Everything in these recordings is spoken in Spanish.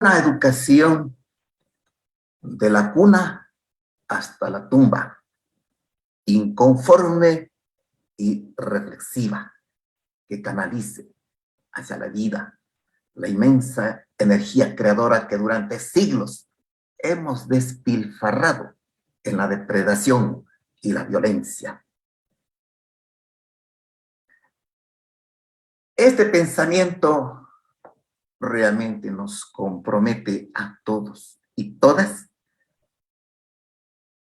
una educación de la cuna hasta la tumba, inconforme y reflexiva, que canalice hacia la vida la inmensa energía creadora que durante siglos hemos despilfarrado en la depredación y la violencia. Este pensamiento realmente nos compromete a todos y todas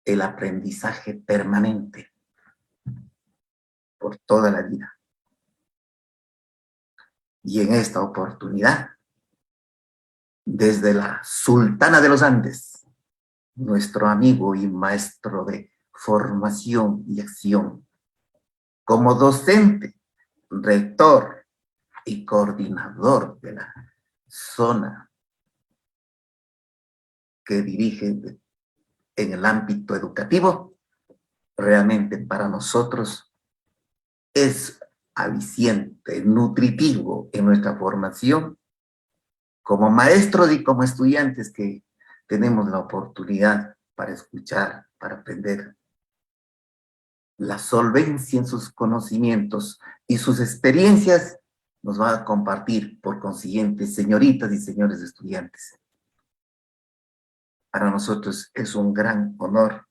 el aprendizaje permanente por toda la vida. Y en esta oportunidad, desde la Sultana de los Andes, nuestro amigo y maestro de formación y acción, como docente, rector y coordinador de la zona que dirige en el ámbito educativo, realmente para nosotros es aliciente, nutritivo en nuestra formación, como maestros y como estudiantes que tenemos la oportunidad para escuchar, para aprender. La solvencia en sus conocimientos y sus experiencias nos va a compartir, por consiguiente, señoritas y señores estudiantes. Para nosotros es un gran honor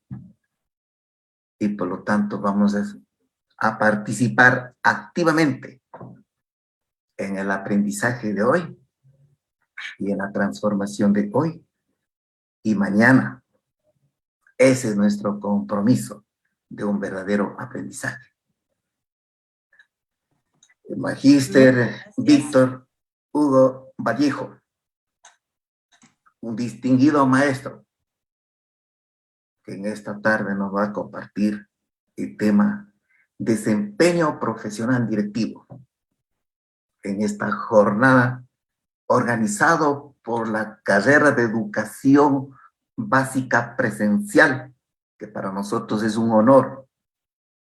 y por lo tanto vamos a participar activamente en el aprendizaje de hoy y en la transformación de hoy y mañana. Ese es nuestro compromiso de un verdadero aprendizaje. El magíster Víctor Hugo Vallejo, un distinguido maestro, que en esta tarde nos va a compartir el tema desempeño profesional directivo en esta jornada organizado por la carrera de educación básica presencial, que para nosotros es un honor,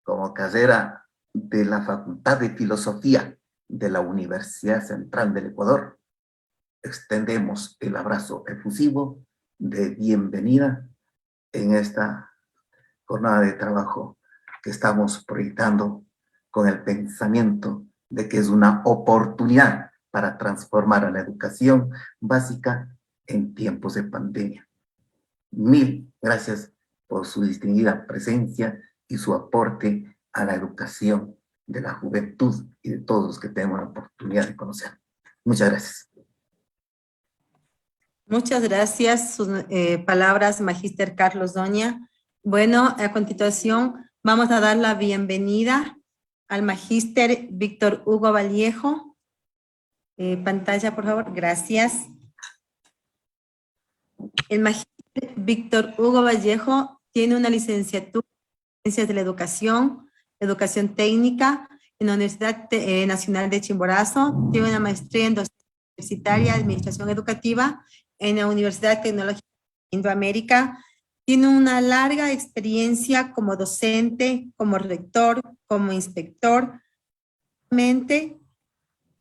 como carrera de la Facultad de Filosofía de la Universidad Central del Ecuador. Extendemos el abrazo efusivo de bienvenida en esta jornada de trabajo que estamos proyectando con el pensamiento de que es una oportunidad para transformar a la educación básica en tiempos de pandemia. Mil gracias por su distinguida presencia y su aporte a la educación de la juventud y de todos los que tenemos la oportunidad de conocer. Muchas gracias. Muchas gracias. Sus palabras, magíster Carlos Doña. Bueno, a continuación vamos a dar la bienvenida al magíster Víctor Hugo Vallejo. Pantalla, por favor. Gracias. El magíster Víctor Hugo Vallejo tiene una licenciatura en Ciencias de la Educación Técnica en la Universidad Nacional de Chimborazo. Tiene una maestría en docencia universitaria, administración educativa en la Universidad Tecnológica de Indoamérica. Tiene una larga experiencia como docente, como rector, como inspector. Actualmente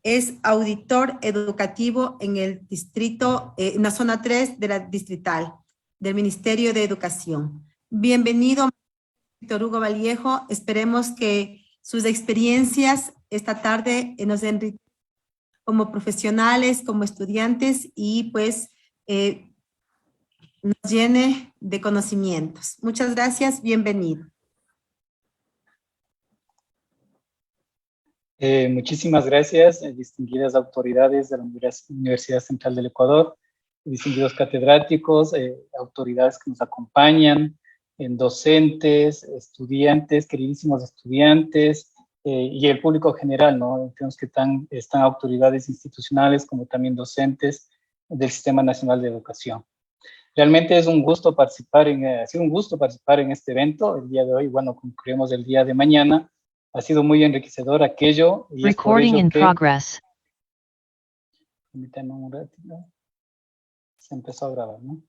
es auditor educativo en el distrito, en la zona 3 de la distrital del Ministerio de Educación. Bienvenido, Víctor Hugo Vallejo. Esperemos que sus experiencias esta tarde nos enriquezcan como profesionales, como estudiantes y pues nos llene de conocimientos. Muchas gracias, bienvenido. Muchísimas gracias, distinguidas autoridades de la Universidad Central del Ecuador, distinguidos catedráticos, autoridades que nos acompañan, docentes, estudiantes, queridísimos estudiantes, y el público general, ¿no? Tenemos que están autoridades institucionales como también docentes del Sistema Nacional de Educación. Realmente es un gusto participar ha sido un gusto participar en este evento el día de hoy. Bueno, concluimos el día de mañana. Ha sido muy enriquecedor aquello. Y Recording in progress. Permítanme un ratito. Se empezó a grabar, ¿no?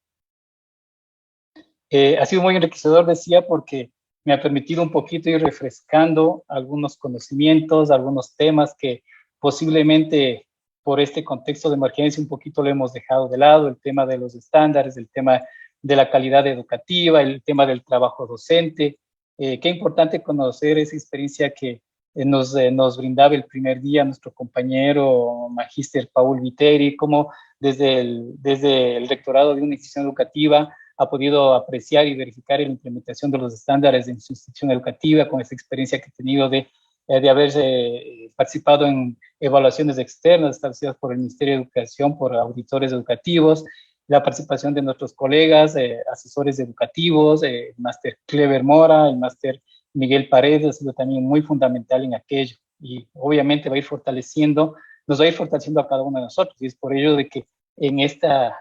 Ha sido muy enriquecedor, decía, porque me ha permitido un poquito ir refrescando algunos conocimientos, algunos temas que posiblemente por este contexto de emergencia un poquito lo hemos dejado de lado, el tema de los estándares, el tema de la calidad educativa, el tema del trabajo docente. Qué importante conocer esa experiencia que nos brindaba el primer día nuestro compañero magíster Paul Viteri, cómo desde el rectorado de una institución educativa ha podido apreciar y verificar la implementación de los estándares en su institución educativa, con esa experiencia que ha tenido de haber participado en evaluaciones externas establecidas por el Ministerio de Educación, por auditores educativos, la participación de nuestros colegas, asesores educativos, el máster Clever Mora, el máster Miguel Paredes, ha sido también muy fundamental en aquello, y obviamente va a ir fortaleciendo, nos va a ir fortaleciendo a cada uno de nosotros, y es por ello de que en esta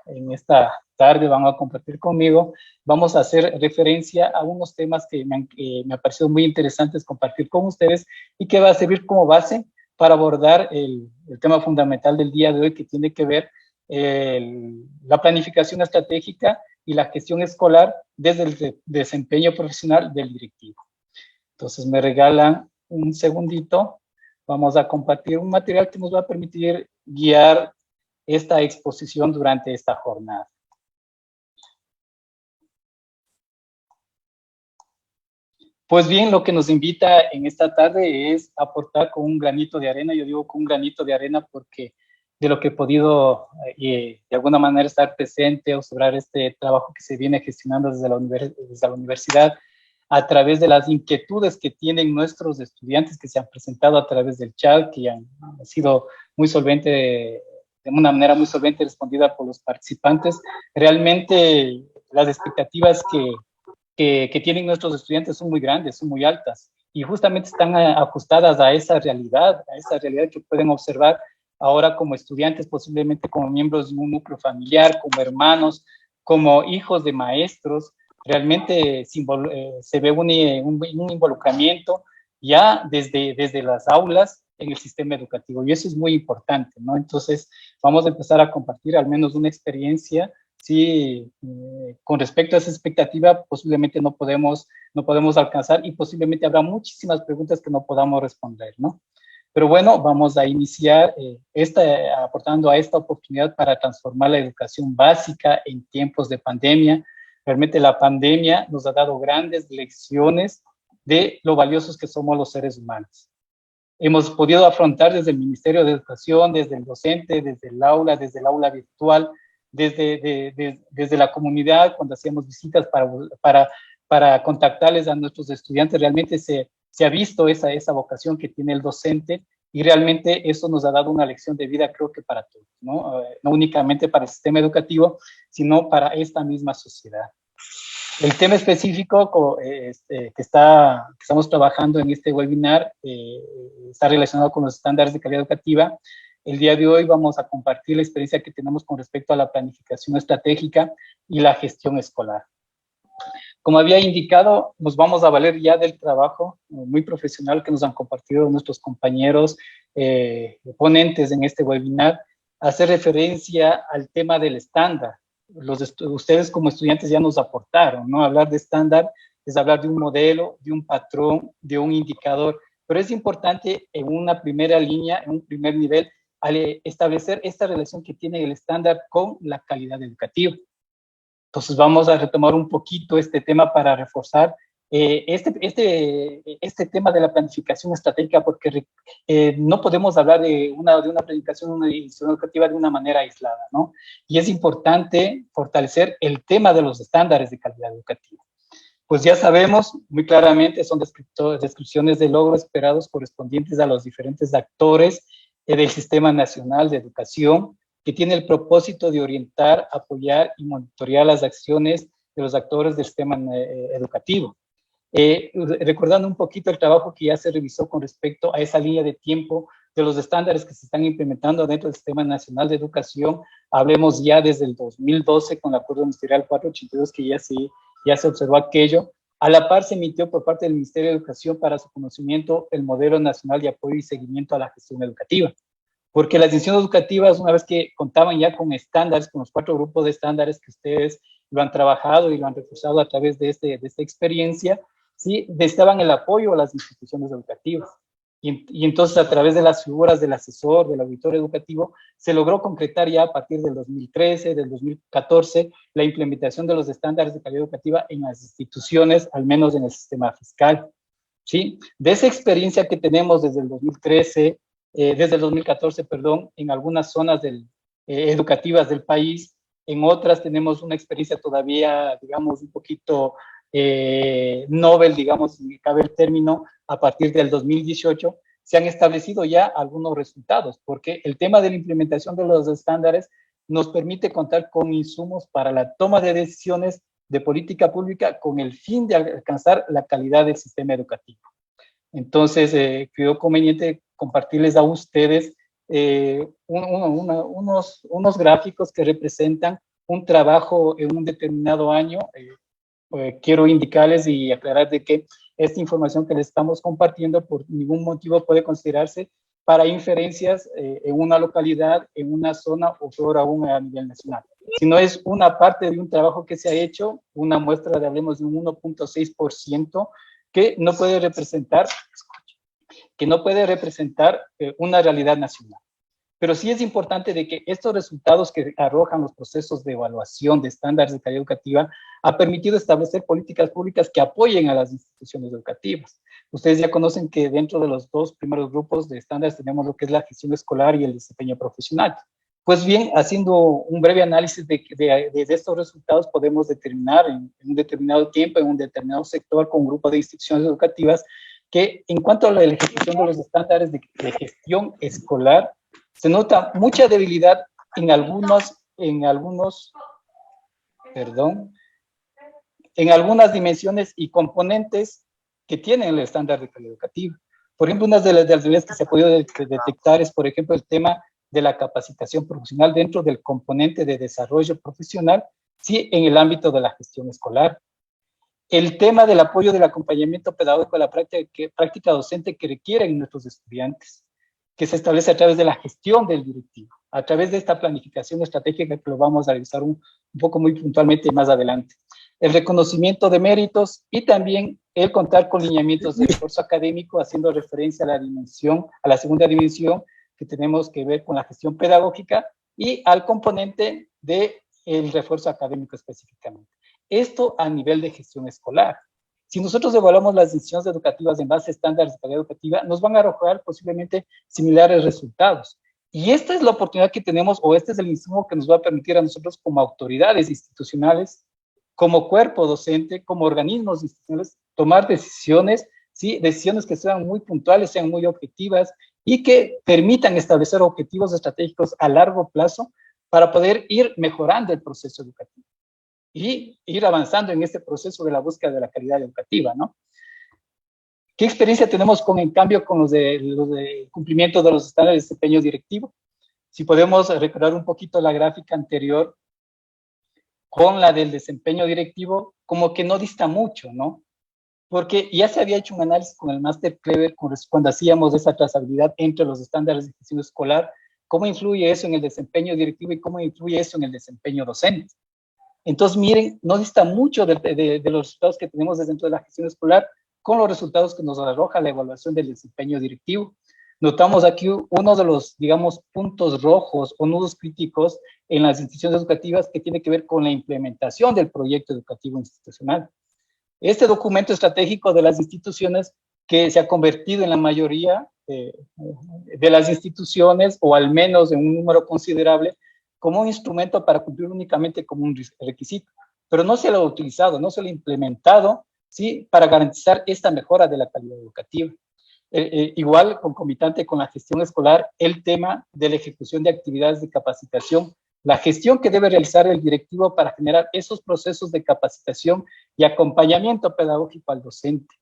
tarde van a compartir conmigo, vamos a hacer referencia a unos temas que me ha parecido muy interesantes compartir con ustedes y que va a servir como base para abordar el tema fundamental del día de hoy, que tiene que ver la planificación estratégica y la gestión escolar desde el desempeño profesional del directivo. Entonces me regalan un segundito, vamos a compartir un material que nos va a permitir guiar esta exposición durante esta jornada. Pues bien, lo que nos invita en esta tarde es aportar con un granito de arena. Yo digo con un granito de arena porque de lo que he podido de alguna manera estar presente, observar este trabajo que se viene gestionando desde la universidad, a través de las inquietudes que tienen nuestros estudiantes que se han presentado a través del chat, que han sido muy solvente, de una manera muy solvente respondida por los participantes. Realmente las expectativas que tienen nuestros estudiantes son muy grandes, son muy altas, y justamente están ajustadas a esa realidad que pueden observar ahora como estudiantes, posiblemente como miembros de un núcleo familiar, como hermanos, como hijos de maestros. Realmente se ve un involucramiento ya desde las aulas en el sistema educativo, y eso es muy importante, ¿no? Entonces, vamos a empezar a compartir al menos una experiencia. Sí, con respecto a esa expectativa, posiblemente no podemos alcanzar, y posiblemente habrá muchísimas preguntas que no podamos responder, ¿no? Pero bueno, vamos a iniciar aportando a esta oportunidad para transformar la educación básica en tiempos de pandemia. Realmente la pandemia nos ha dado grandes lecciones de lo valiosos que somos los seres humanos. Hemos podido afrontar desde el Ministerio de Educación, desde el docente, desde el aula virtual, desde la comunidad, cuando hacíamos visitas para contactarles a nuestros estudiantes. Realmente se ha visto esa vocación que tiene el docente, y realmente eso nos ha dado una lección de vida, creo que para todos, ¿no? No únicamente para el sistema educativo, sino para esta misma sociedad. El tema específico que estamos trabajando en este webinar está relacionado con los estándares de calidad educativa. El día de hoy vamos a compartir la experiencia que tenemos con respecto a la planificación estratégica y la gestión escolar. Como había indicado, nos vamos a valer ya del trabajo muy profesional que nos han compartido nuestros compañeros ponentes en este webinar, hacer referencia al tema del estándar. Ustedes como estudiantes ya nos aportaron, ¿no? Hablar de estándar es hablar de un modelo, de un patrón, de un indicador, pero es importante en una primera línea, en un primer nivel, establecer esta relación que tiene el estándar con la calidad educativa. Entonces vamos a retomar un poquito este tema para reforzar este tema de la planificación estratégica, porque no podemos hablar de una planificación, una institución educativa de una manera aislada, ¿no? Y es importante fortalecer el tema de los estándares de calidad educativa. Pues ya sabemos muy claramente, son descripciones de logros esperados correspondientes a los diferentes actores del Sistema Nacional de Educación, que tiene el propósito de orientar, apoyar y monitorear las acciones de los actores del sistema educativo. Recordando un poquito el trabajo que ya se revisó con respecto a esa línea de tiempo de los estándares que se están implementando dentro del Sistema Nacional de Educación, hablemos ya desde el 2012 con el Acuerdo Ministerial 482, que ya se observó aquello. A la par se emitió por parte del Ministerio de Educación para su conocimiento el Modelo Nacional de Apoyo y Seguimiento a la Gestión Educativa. Porque las instituciones educativas, una vez que contaban ya con estándares, con los 4 grupos de estándares que ustedes lo han trabajado y lo han reforzado a través de esta experiencia, ¿sí? Necesitaban el apoyo a las instituciones educativas. Y entonces a través de las figuras del asesor, del auditor educativo, se logró concretar ya a partir del 2013, del 2014, la implementación de los estándares de calidad educativa en las instituciones, al menos en el sistema fiscal. ¿Sí? De esa experiencia que tenemos desde el 2013, desde el 2014, perdón, en algunas zonas educativas del país, en otras tenemos una experiencia todavía, digamos, un poquito novel, digamos, si cabe el término, a partir del 2018, se han establecido ya algunos resultados, porque el tema de la implementación de los estándares nos permite contar con insumos para la toma de decisiones de política pública con el fin de alcanzar la calidad del sistema educativo. Entonces, creo conveniente compartirles a ustedes unos gráficos que representan un trabajo en un determinado año. Quiero indicarles y aclarar de que esta información que les estamos compartiendo por ningún motivo puede considerarse para inferencias en una localidad, en una zona o peor aún a nivel nacional, sino es una parte de un trabajo que se ha hecho, una muestra de, hablemos de un 1.6%, que no puede representar una realidad nacional. Pero sí es importante de que estos resultados que arrojan los procesos de evaluación de estándares de calidad educativa ha permitido establecer políticas públicas que apoyen a las instituciones educativas. Ustedes ya conocen que dentro de los dos primeros grupos de estándares tenemos lo que es la gestión escolar y el desempeño profesional. Pues bien, haciendo un breve análisis de estos resultados, podemos determinar en un determinado tiempo, en un determinado sector, con un grupo de instituciones educativas, que en cuanto a la ejecución de los estándares de gestión escolar, se nota mucha debilidad en algunas dimensiones y componentes que tienen el estándar de calidad educativa. Por ejemplo, una de las debilidades que se ha podido detectar es, por ejemplo, el tema de la capacitación profesional dentro del componente de desarrollo profesional, sí, en el ámbito de la gestión escolar. El tema del apoyo del acompañamiento pedagógico a la práctica docente que requieren nuestros estudiantes, que se establece a través de la gestión del directivo, a través de esta planificación estratégica que lo vamos a revisar un poco muy puntualmente más adelante. El reconocimiento de méritos y también el contar con lineamientos de esfuerzo académico, haciendo referencia a la segunda dimensión que tenemos que ver con la gestión pedagógica y al componente del refuerzo académico específicamente. Esto a nivel de gestión escolar. Si nosotros evaluamos las decisiones educativas en base a estándares de calidad educativa, nos van a arrojar posiblemente similares resultados. Y esta es la oportunidad que tenemos, o este es el insumo que nos va a permitir a nosotros como autoridades institucionales, como cuerpo docente, como organismos institucionales, tomar decisiones, ¿sí? Decisiones que sean muy puntuales, sean muy objetivas y que permitan establecer objetivos estratégicos a largo plazo para poder ir mejorando el proceso educativo y ir avanzando en este proceso de la búsqueda de la calidad educativa, ¿no? ¿Qué experiencia tenemos en cambio con los de cumplimiento de los estándares de desempeño directivo? Si podemos recordar un poquito la gráfica anterior con la del desempeño directivo, como que no dista mucho, ¿no? Porque ya se había hecho un análisis con el Máster Clever cuando hacíamos esa trazabilidad entre los estándares de gestión escolar, cómo influye eso en el desempeño directivo y cómo influye eso en el desempeño docente. Entonces, miren, no dista mucho de los resultados que tenemos dentro de la gestión escolar con los resultados que nos arroja la evaluación del desempeño directivo. Notamos aquí uno de los, digamos, puntos rojos o nudos críticos en las instituciones educativas que tiene que ver con la implementación del proyecto educativo institucional. Este documento estratégico de las instituciones que se ha convertido en la mayoría de las instituciones, o al menos en un número considerable, como un instrumento para cumplir únicamente como un requisito, pero no se lo ha utilizado, no se lo ha implementado, ¿sí? Para garantizar esta mejora de la calidad educativa. Igual, concomitante con la gestión escolar, el tema de la ejecución de actividades de capacitación, la gestión que debe realizar el directivo para generar esos procesos de capacitación y acompañamiento pedagógico al docente.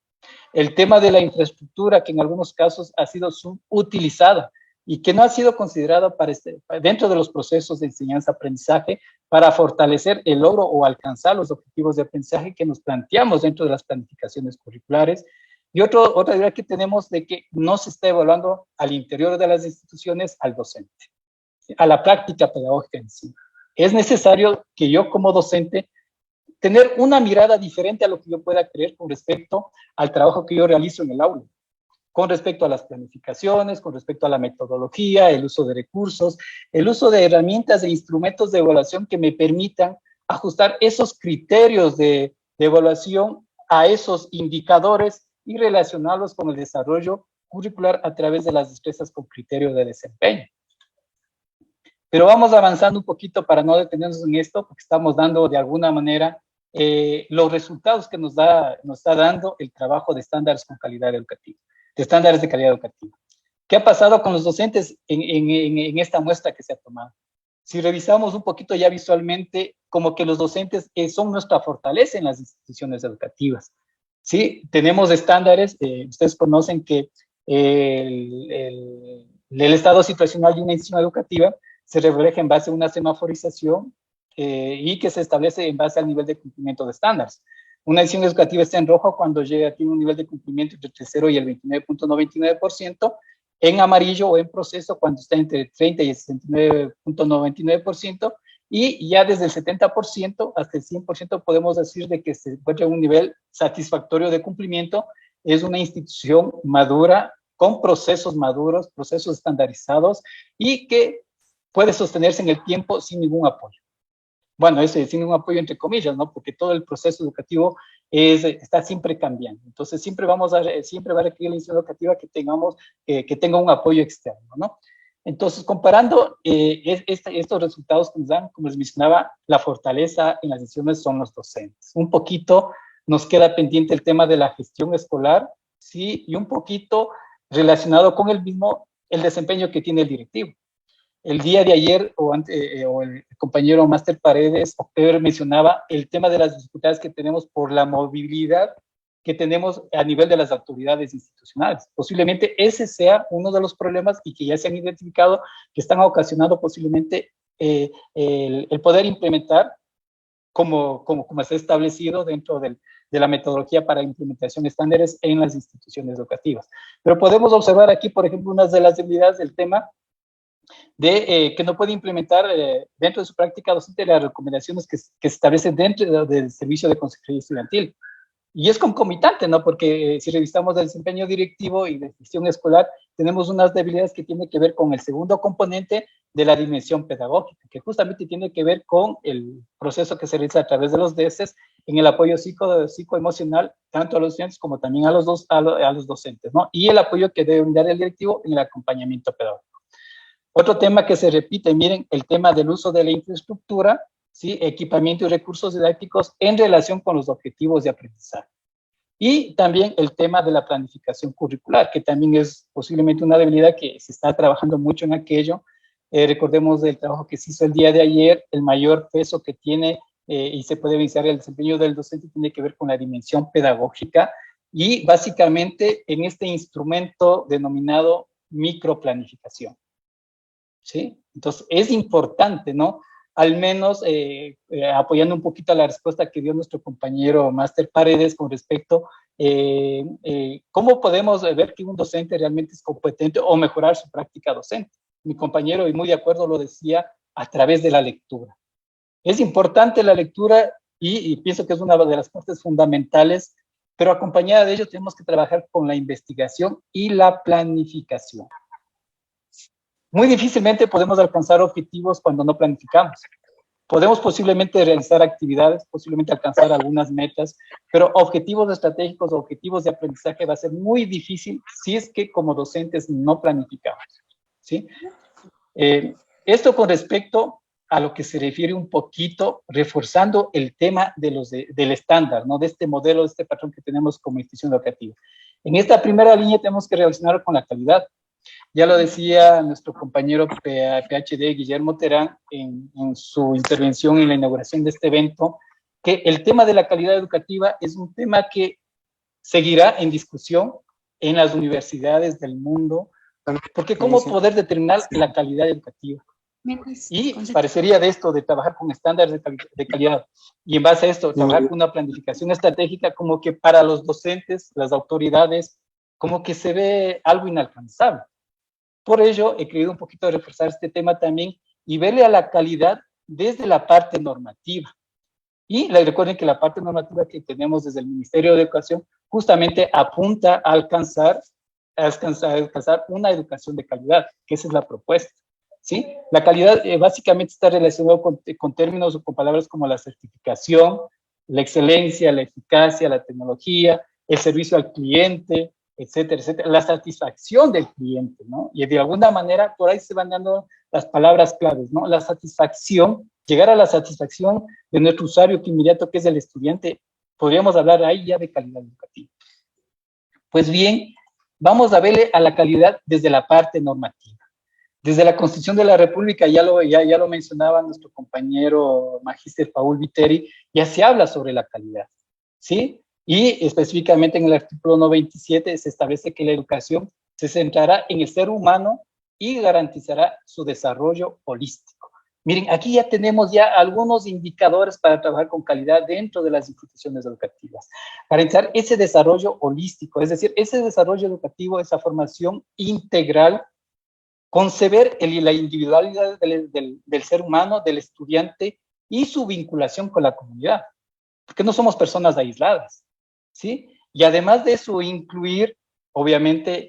El tema de la infraestructura, que en algunos casos ha sido subutilizada y que no ha sido considerada dentro de los procesos de enseñanza-aprendizaje para fortalecer el logro o alcanzar los objetivos de aprendizaje que nos planteamos dentro de las planificaciones curriculares. Y otra idea que tenemos de que no se está evaluando al interior de las instituciones al docente, a la práctica pedagógica en sí. Es necesario que yo como docente tener una mirada diferente a lo que yo pueda creer con respecto al trabajo que yo realizo en el aula. con respecto a las planificaciones, con respecto a la metodología, el uso de recursos, el uso de herramientas e instrumentos de evaluación que me permitan ajustar esos criterios de evaluación a esos indicadores y relacionarlos con el desarrollo curricular a través de las destrezas con criterio de desempeño. Pero vamos avanzando un poquito para no detenernos en esto, porque estamos dando de alguna manera los resultados que nos está dando el trabajo de estándares con calidad educativa, de estándares de calidad educativa. ¿Qué ha pasado con los docentes en esta muestra que se ha tomado? Si revisamos un poquito ya visualmente, como que los docentes son nuestra fortaleza en las instituciones educativas. Sí, tenemos estándares, ustedes conocen que el estado situacional de una institución educativa se refleja en base a una semaforización y que se establece en base al nivel de cumplimiento de estándares. Una institución educativa está en rojo cuando tiene un nivel de cumplimiento entre el 0 y el 29.99%, en amarillo o en proceso cuando está entre el 30 y el 69.99%, y ya desde el 70% hasta el 100% podemos decir de que se encuentra en un nivel satisfactorio de cumplimiento. Es una institución madura, con procesos maduros, procesos estandarizados, y que puede sostenerse en el tiempo sin ningún apoyo. Bueno, sin ningún apoyo entre comillas, ¿no? Porque todo el proceso educativo está siempre cambiando. Entonces, siempre va a requerir la institución educativa que tenga un apoyo externo, ¿no? Entonces, comparando estos resultados que nos dan, como les mencionaba, la fortaleza en las decisiones son los docentes. Un poquito nos queda pendiente el tema de la gestión escolar, ¿sí? Y un poquito relacionado con el desempeño que tiene el directivo. El día de ayer, o el compañero Máster Paredes mencionaba el tema de las dificultades que tenemos por la movilidad que tenemos a nivel de las autoridades institucionales. Posiblemente ese sea uno de los problemas y que ya se han identificado que están ocasionando posiblemente el poder implementar como se ha establecido dentro de la metodología para implementación de estándares en las instituciones educativas. Pero podemos observar aquí, por ejemplo, una de las debilidades del tema de que no puede implementar dentro de su práctica docente las recomendaciones que se establecen dentro del servicio de consejería estudiantil. Y es concomitante, ¿no? Porque si revisamos el desempeño directivo y de gestión escolar, tenemos unas debilidades que tienen que ver con el segundo componente de la dimensión pedagógica, que justamente tiene que ver con el proceso que se realiza a través de los DESES en el apoyo psicoemocional, tanto a los estudiantes como también a los docentes, ¿no? Y el apoyo que debe brindar el directivo en el acompañamiento pedagógico. Otro tema que se repite, miren, el tema del uso de la infraestructura, ¿sí? Equipamiento y recursos didácticos en relación con los objetivos de aprendizaje. Y también el tema de la planificación curricular, que también es posiblemente una debilidad que se está trabajando mucho en aquello. Recordemos del trabajo que se hizo el día de ayer, el mayor peso que tiene y se puede evidenciar el desempeño del docente tiene que ver con la dimensión pedagógica y básicamente en este instrumento denominado microplanificación. ¿Sí? Entonces, es importante, ¿no? Al menos apoyando un poquito a la respuesta que dio nuestro compañero Máster Paredes con respecto cómo podemos ver que un docente realmente es competente o mejorar su práctica docente. Mi compañero, y muy de acuerdo, lo decía a través de la lectura. Es importante la lectura y pienso que es una de las partes fundamentales, pero acompañada de ello tenemos que trabajar con la investigación y la planificación. Muy difícilmente podemos alcanzar objetivos cuando no planificamos. Podemos posiblemente realizar actividades, posiblemente alcanzar algunas metas, pero objetivos estratégicos o objetivos de aprendizaje va a ser muy difícil si es que como docentes no planificamos, ¿sí? Esto con respecto a lo que se refiere un poquito, reforzando el tema del estándar, ¿no? De este modelo, de este patrón que tenemos como institución educativa. En esta primera línea tenemos que relacionarlo con la calidad. Ya lo decía nuestro compañero PhD Guillermo Terán en su intervención en la inauguración de este evento, que el tema de la calidad educativa es un tema que seguirá en discusión en las universidades del mundo, porque ¿cómo poder determinar la calidad educativa? Y parecería de esto, de trabajar con estándares de calidad, y en base a esto, trabajar con una planificación estratégica como que para los docentes, las autoridades, como que se ve algo inalcanzable. Por ello, he querido un poquito reforzar este tema también y verle a la calidad desde la parte normativa. Y recuerden que la parte normativa que tenemos desde el Ministerio de Educación justamente apunta a alcanzar alcanzar una educación de calidad, que esa es la propuesta, ¿sí? La calidad básicamente está relacionada con términos o con palabras como la certificación, la excelencia, la eficacia, la tecnología, el servicio al cliente, etcétera, etcétera, la satisfacción del cliente, ¿no? Y de alguna manera por ahí se van dando las palabras claves, ¿no? La satisfacción, llegar a la satisfacción de nuestro usuario que inmediato, que es el estudiante, podríamos hablar ahí ya de calidad educativa. Pues bien, vamos a verle a la calidad desde la parte normativa. Desde la Constitución de la República, ya lo mencionaba nuestro compañero magíster Paul Viteri, ya se habla sobre la calidad, ¿sí? Y específicamente en el artículo 97 se establece que la educación se centrará en el ser humano y garantizará su desarrollo holístico. Miren, aquí ya tenemos ya algunos indicadores para trabajar con calidad dentro de las instituciones educativas. Garantizar ese desarrollo holístico, es decir, ese desarrollo educativo, esa formación integral, conceber la individualidad del ser humano, del estudiante y su vinculación con la comunidad, porque no somos personas aisladas, ¿sí? Y además de eso, incluir, obviamente,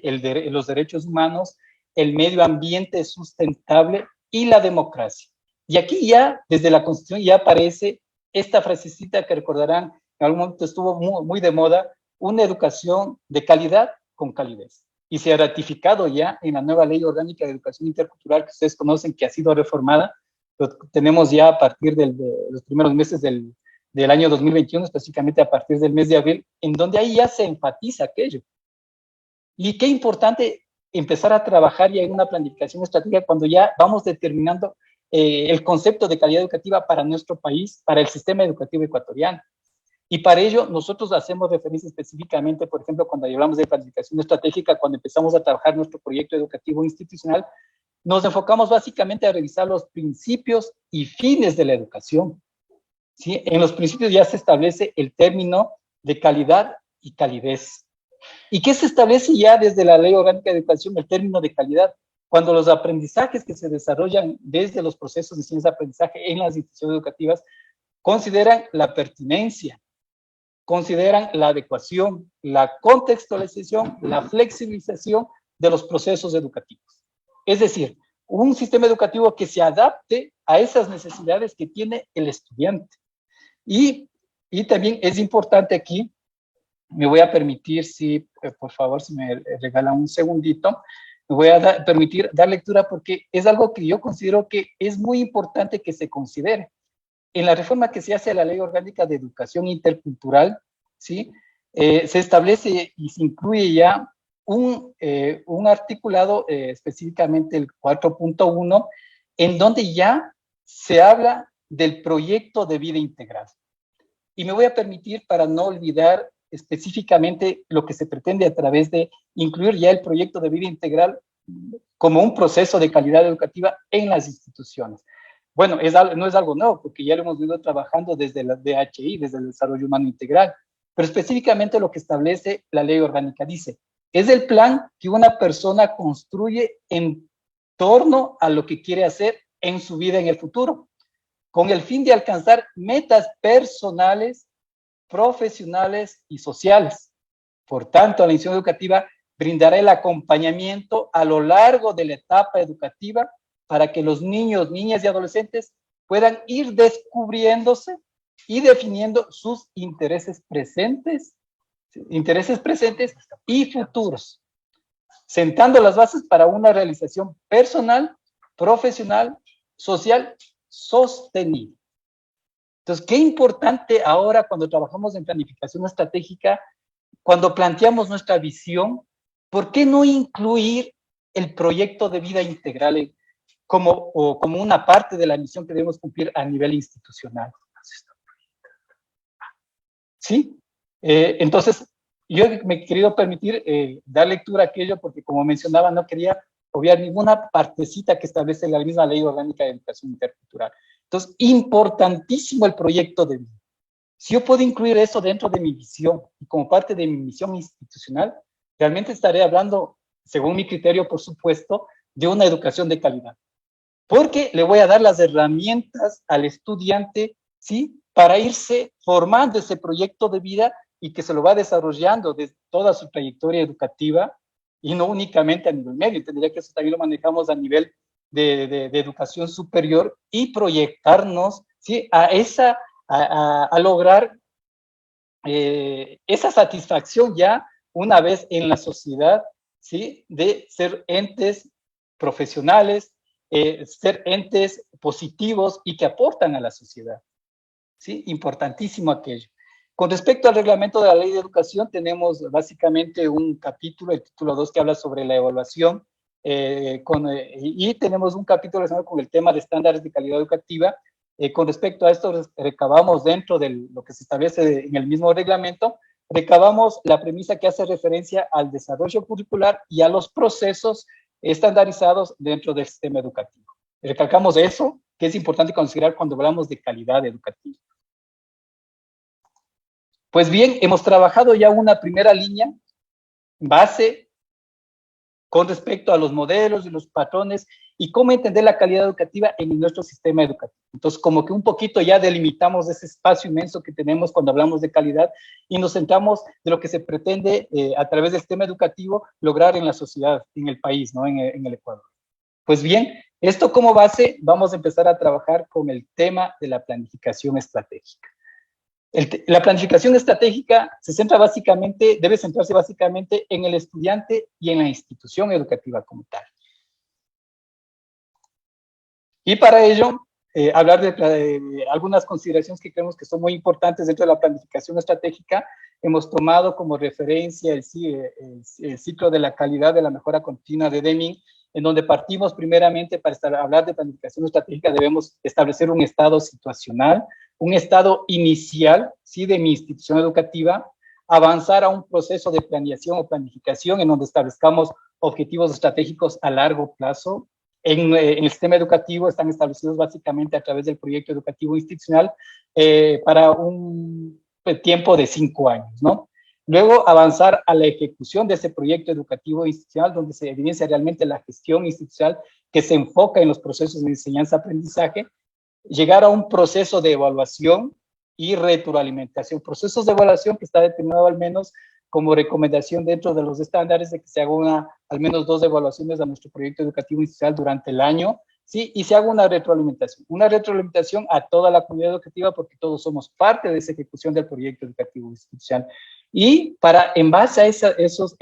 los derechos humanos, el medio ambiente sustentable y la democracia. Y aquí ya, desde la Constitución, ya aparece esta frasecita que recordarán, en algún momento estuvo muy de moda, una educación de calidad con calidez. Y se ha ratificado ya en la nueva Ley Orgánica de Educación Intercultural, que ustedes conocen, que ha sido reformada. Lo tenemos ya a partir de los primeros meses del año 2021, específicamente a partir del mes de abril, en donde ahí ya se enfatiza aquello. Y qué importante empezar a trabajar ya en una planificación estratégica cuando ya vamos determinando el concepto de calidad educativa para nuestro país, para el sistema educativo ecuatoriano. Y para ello nosotros hacemos referencia específicamente, por ejemplo, cuando hablamos de planificación estratégica, cuando empezamos a trabajar nuestro proyecto educativo institucional, nos enfocamos básicamente a revisar los principios y fines de la educación, ¿sí? En los principios ya se establece el término de calidad y calidez. ¿Y qué se establece ya desde la Ley Orgánica de Educación? El término de calidad. Cuando los aprendizajes que se desarrollan desde los procesos de enseñanza-aprendizaje en las instituciones educativas consideran la pertinencia, consideran la adecuación, la contextualización, la flexibilización de los procesos educativos. Es decir, un sistema educativo que se adapte a esas necesidades que tiene el estudiante. Y también es importante aquí, me voy a permitir, si por favor, si me regalan un segundito, me voy a permitir dar lectura porque es algo que yo considero que es muy importante que se considere. En la reforma que se hace a la Ley Orgánica de Educación Intercultural, ¿sí? Se establece y se incluye ya un articulado, específicamente el 4.1, en donde ya se habla del proyecto de vida integral. Y me voy a permitir, para no olvidar específicamente lo que se pretende a través de incluir ya el proyecto de vida integral como un proceso de calidad educativa en las instituciones. Bueno, no es algo nuevo, porque ya lo hemos venido trabajando desde la DHI, desde el Desarrollo Humano Integral, pero específicamente lo que establece la Ley Orgánica dice, es el plan que una persona construye en torno a lo que quiere hacer en su vida en el futuro, con el fin de alcanzar metas personales, profesionales y sociales. Por tanto, la institución educativa brindará el acompañamiento a lo largo de la etapa educativa para que los niños, niñas y adolescentes puedan ir descubriéndose y definiendo sus intereses presentes y futuros, sentando las bases para una realización personal, profesional, social, sostenible. Entonces, qué importante ahora cuando trabajamos en planificación estratégica, cuando planteamos nuestra visión, ¿por qué no incluir el proyecto de vida integral como una parte de la misión que debemos cumplir a nivel institucional? ¿Sí? Entonces, yo me he querido permitir dar lectura a aquello porque, como mencionaba, no quería obviar ninguna partecita que establece la misma Ley Orgánica de Educación Intercultural. Entonces, importantísimo el proyecto de vida. Si yo puedo incluir eso dentro de mi visión y como parte de mi misión institucional, realmente estaré hablando, según mi criterio, por supuesto, de una educación de calidad. Porque le voy a dar las herramientas al estudiante, ¿sí?, para irse formando ese proyecto de vida y que se lo va desarrollando de toda su trayectoria educativa y no únicamente a nivel medio. Tendría que eso también lo manejamos a nivel de educación superior y proyectarnos, ¿sí?, a lograr esa satisfacción ya una vez en la sociedad, ¿sí?, de ser entes profesionales, ser entes positivos y que aportan a la sociedad, ¿sí? Importantísimo aquello. Con respecto al reglamento de la Ley de Educación, tenemos básicamente un capítulo, el título 2, que habla sobre la evaluación, y tenemos un capítulo relacionado con el tema de estándares de calidad educativa. Con respecto a esto, recabamos dentro de lo que se establece en el mismo reglamento, recabamos la premisa que hace referencia al desarrollo curricular y a los procesos estandarizados dentro del sistema educativo. Recalcamos eso, que es importante considerar cuando hablamos de calidad educativa. Pues bien, hemos trabajado ya una primera línea base con respecto a los modelos y los patrones y cómo entender la calidad educativa en nuestro sistema educativo. Entonces, como que un poquito ya delimitamos ese espacio inmenso que tenemos cuando hablamos de calidad y nos centramos de lo que se pretende a través del sistema educativo lograr en la sociedad, en el país, ¿no? En el Ecuador. Pues bien, esto como base, vamos a empezar a trabajar con el tema de la planificación estratégica. La planificación estratégica debe centrarse básicamente en el estudiante y en la institución educativa como tal. Y para ello, hablar de algunas consideraciones que creemos que son muy importantes dentro de la planificación estratégica. Hemos tomado como referencia el ciclo de la calidad de la mejora continua de Deming, en donde partimos primeramente para hablar de planificación estratégica, debemos establecer un estado situacional, un estado inicial, ¿sí?, de mi institución educativa, avanzar a un proceso de planeación o planificación en donde establezcamos objetivos estratégicos a largo plazo. En el sistema educativo están establecidos básicamente a través del proyecto educativo institucional para un tiempo de 5 años, ¿no? Luego avanzar a la ejecución de ese proyecto educativo institucional donde se evidencia realmente la gestión institucional que se enfoca en los procesos de enseñanza-aprendizaje, llegar a un proceso de evaluación y retroalimentación. Procesos de evaluación que está determinado al menos como recomendación dentro de los estándares de que se haga al menos 2 evaluaciones a nuestro proyecto educativo institucional durante el año, ¿sí? Y se haga una retroalimentación a toda la comunidad educativa porque todos somos parte de esa ejecución del proyecto educativo institucional. Y en base a esos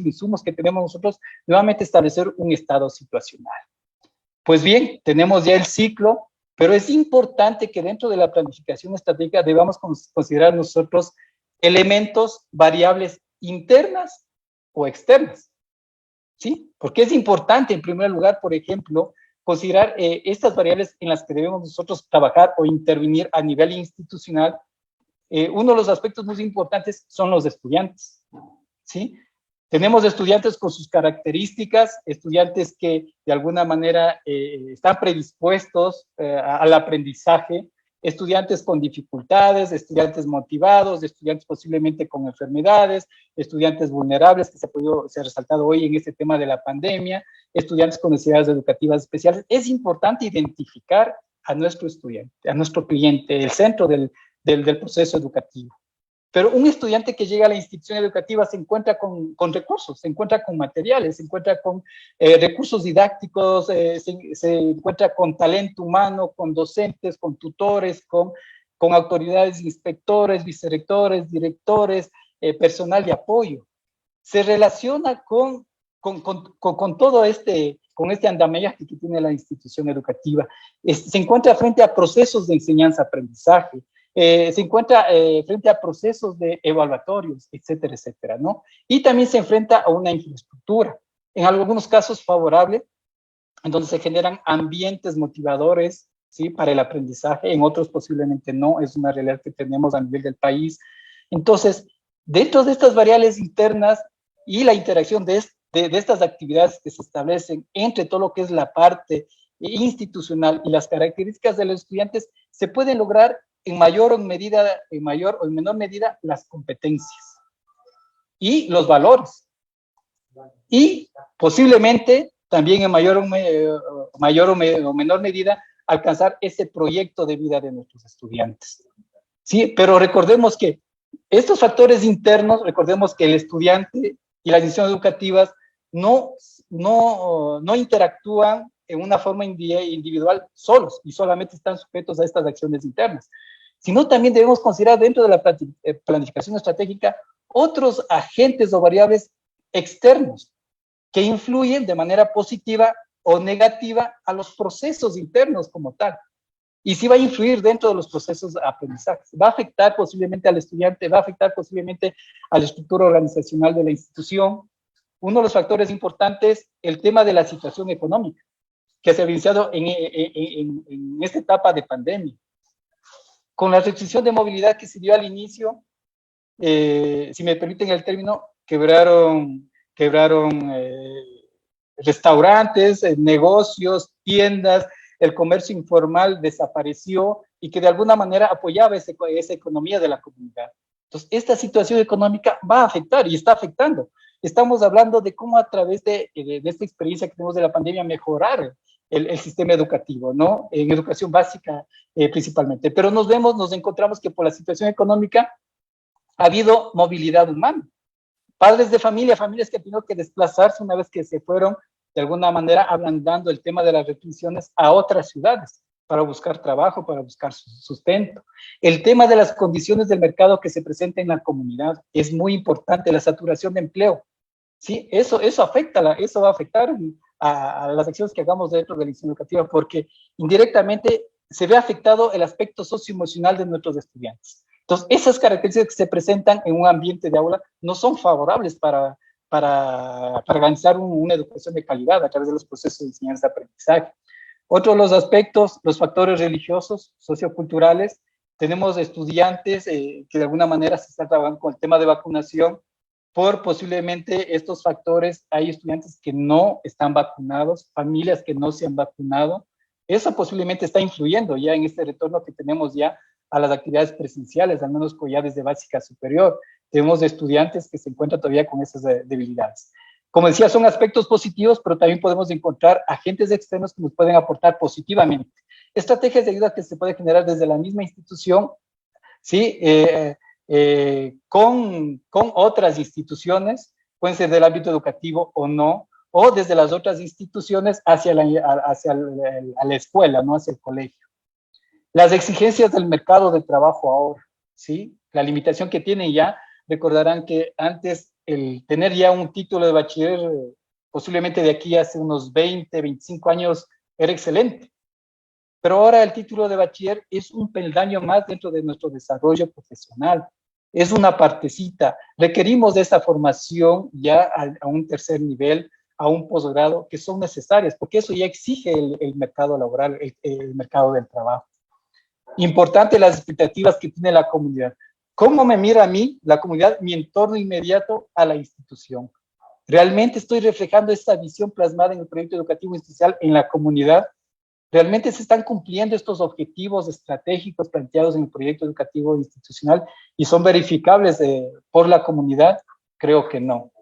insumos que tenemos nosotros, nuevamente establecer un estado situacional. Pues bien, tenemos ya el ciclo, pero es importante que dentro de la planificación estratégica debamos considerar nosotros elementos, variables internas o externas, ¿sí? Porque es importante, en primer lugar, por ejemplo, considerar estas variables en las que debemos nosotros trabajar o intervenir a nivel institucional. Uno de los aspectos muy importantes son los estudiantes, ¿sí? Tenemos estudiantes con sus características, estudiantes que de alguna manera están predispuestos al aprendizaje, estudiantes con dificultades, estudiantes motivados, estudiantes posiblemente con enfermedades, estudiantes vulnerables, que se ha resaltado hoy en este tema de la pandemia, estudiantes con necesidades educativas especiales. Es importante identificar a nuestro estudiante, a nuestro cliente, el centro del proceso educativo. Pero un estudiante que llega a la institución educativa se encuentra con recursos, se encuentra con materiales, se encuentra con recursos didácticos, se encuentra con talento humano, con docentes, con tutores, con autoridades, inspectores, vicerrectores, directores, personal de apoyo. Se relaciona con todo con este andamiaje que tiene la institución educativa. Se encuentra frente a procesos de enseñanza-aprendizaje, se encuentra frente a procesos de evaluatorios, etcétera, etcétera, ¿no? Y también se enfrenta a una infraestructura, en algunos casos favorable, en donde se generan ambientes motivadores, ¿sí?, para el aprendizaje, en otros posiblemente no, es una realidad que tenemos a nivel del país. Entonces, dentro de estas variables internas y la interacción de estas actividades que se establecen entre todo lo que es la parte institucional y las características de los estudiantes, se pueden lograr en mayor o en menor medida las competencias y los valores. Y posiblemente también en mayor o menor medida alcanzar ese proyecto de vida de nuestros estudiantes. Sí, pero recordemos que estos factores internos, recordemos que el estudiante y las instituciones educativas no interactúan en una forma individual solos y solamente están sujetos a estas acciones internas, sino también debemos considerar dentro de la planificación estratégica otros agentes o variables externos que influyen de manera positiva o negativa a los procesos internos como tal. Y sí va a influir dentro de los procesos de aprendizaje. Va a afectar posiblemente al estudiante, va a afectar posiblemente a la estructura organizacional de la institución. Uno de los factores importantes, el tema de la situación económica, que se ha evidenciado en esta etapa de pandemia. Con la restricción de movilidad que se dio al inicio, si me permiten el término, quebraron restaurantes, negocios, tiendas, el comercio informal desapareció y que de alguna manera apoyaba esa economía de la comunidad. Entonces, esta situación económica va a afectar y está afectando. Estamos hablando de cómo a través de esta experiencia que tenemos de la pandemia mejorar el sistema educativo, ¿no? En educación básica principalmente. Pero nos encontramos que por la situación económica ha habido movilidad humana. Padres de familia, familias que han tenido que desplazarse una vez que se fueron, de alguna manera, ablandando el tema de las restricciones a otras ciudades para buscar trabajo, para buscar sustento. El tema de las condiciones del mercado que se presenta en la comunidad es muy importante, la saturación de empleo. Sí, eso va a afectar a las acciones que hagamos dentro de la institución educativa, porque indirectamente se ve afectado el aspecto socioemocional de nuestros estudiantes. Entonces, esas características que se presentan en un ambiente de aula no son favorables para organizar una educación de calidad a través de los procesos de enseñanza-aprendizaje. Otro de los aspectos, los factores religiosos, socioculturales. Tenemos estudiantes que de alguna manera se están trabajando con el tema de vacunación. Por posiblemente estos factores, hay estudiantes que no están vacunados, familias que no se han vacunado. Eso posiblemente está influyendo ya en este retorno que tenemos ya a las actividades presenciales, al menos ya desde básica superior. Tenemos estudiantes que se encuentran todavía con esas debilidades. Como decía, son aspectos positivos, pero también podemos encontrar agentes externos que nos pueden aportar positivamente. Estrategias de ayuda que se pueden generar desde la misma institución, ¿sí? Con otras instituciones, pueden ser del ámbito educativo o no, o desde las otras instituciones hacia la escuela, ¿no? Hacia el colegio. Las exigencias del mercado de trabajo ahora, ¿sí? La limitación que tienen ya, recordarán que antes el tener ya un título de bachiller, posiblemente de aquí hace unos 20, 25 años, era excelente. Pero ahora el título de bachiller es un peldaño más dentro de nuestro desarrollo profesional. Es una partecita. Requerimos de esta formación ya a un tercer nivel, a un posgrado, que son necesarias, porque eso ya exige el mercado laboral, el mercado del trabajo. Importante las expectativas que tiene la comunidad. ¿Cómo me mira a mí, la comunidad, mi entorno inmediato a la institución? ¿Realmente estoy reflejando esta visión plasmada en el proyecto educativo institucional en la comunidad? ¿Realmente se están cumpliendo estos objetivos estratégicos planteados en el proyecto educativo institucional y son verificables por la comunidad? Creo que no.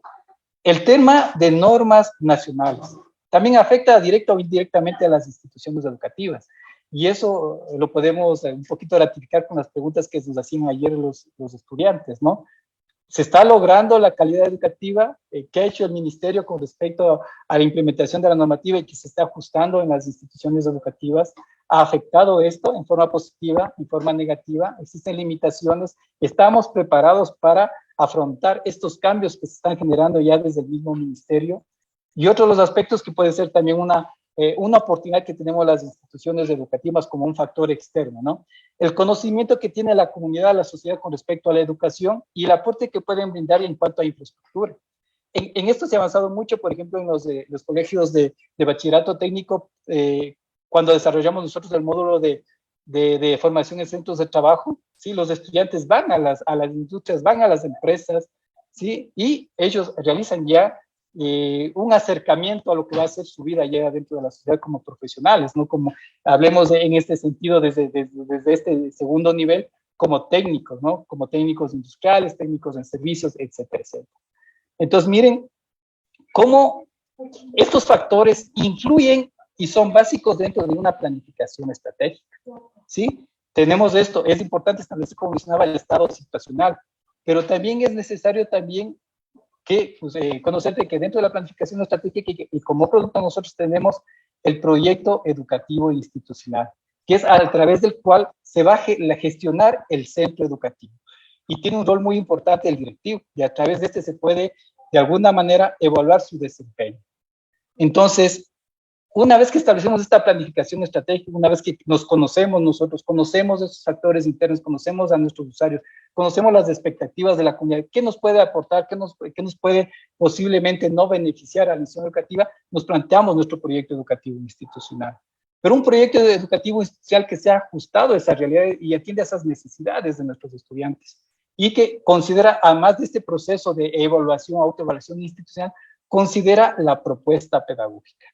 El tema de normas nacionales también afecta directa o indirectamente a las instituciones educativas. Y eso lo podemos un poquito ratificar con las preguntas que nos hacían ayer los estudiantes, ¿no? ¿Se está logrando la calidad educativa? ¿Qué ha hecho el ministerio con respecto a la implementación de la normativa y que se está ajustando en las instituciones educativas? ¿Ha afectado esto en forma positiva, en forma negativa? ¿Existen limitaciones? ¿Estamos preparados para afrontar estos cambios que se están generando ya desde el mismo ministerio? Y otro de los aspectos que puede ser también una oportunidad que tenemos las instituciones educativas como un factor externo, ¿no? El conocimiento que tiene la comunidad, la sociedad con respecto a la educación y el aporte que pueden brindar en cuanto a infraestructura. En esto se ha avanzado mucho, por ejemplo, en los colegios de bachillerato técnico, cuando desarrollamos nosotros el módulo de formación en centros de trabajo, ¿sí? Los estudiantes van a las industrias, van a las empresas, ¿sí? Y ellos realizan ya un acercamiento a lo que va a ser su vida ya dentro de la sociedad como profesionales, ¿no? Como hablemos en este sentido desde este segundo nivel, como técnicos, ¿no? Como técnicos industriales, técnicos en servicios, etcétera, etcétera. Entonces, miren cómo estos factores influyen y son básicos dentro de una planificación estratégica, ¿sí? Tenemos esto, es importante establecer, como mencionaba, el estado situacional, pero también es necesario también conocerte que dentro de la planificación estratégica y como producto nosotros tenemos el proyecto educativo institucional, que es a través del cual se va a gestionar el centro educativo. Y tiene un rol muy importante el directivo, y a través de este se puede, de alguna manera, evaluar su desempeño. Entonces, una vez que establecemos esta planificación estratégica, una vez que nos conocemos nosotros, conocemos esos actores internos, conocemos a nuestros usuarios, conocemos las expectativas de la comunidad, qué nos puede aportar, qué nos puede posiblemente no beneficiar a la misión educativa, nos planteamos nuestro proyecto educativo institucional. Pero un proyecto educativo institucional que sea ajustado a esa realidad y atiende a esas necesidades de nuestros estudiantes y que considera, además de este proceso de evaluación, autoevaluación institucional, considera la propuesta pedagógica.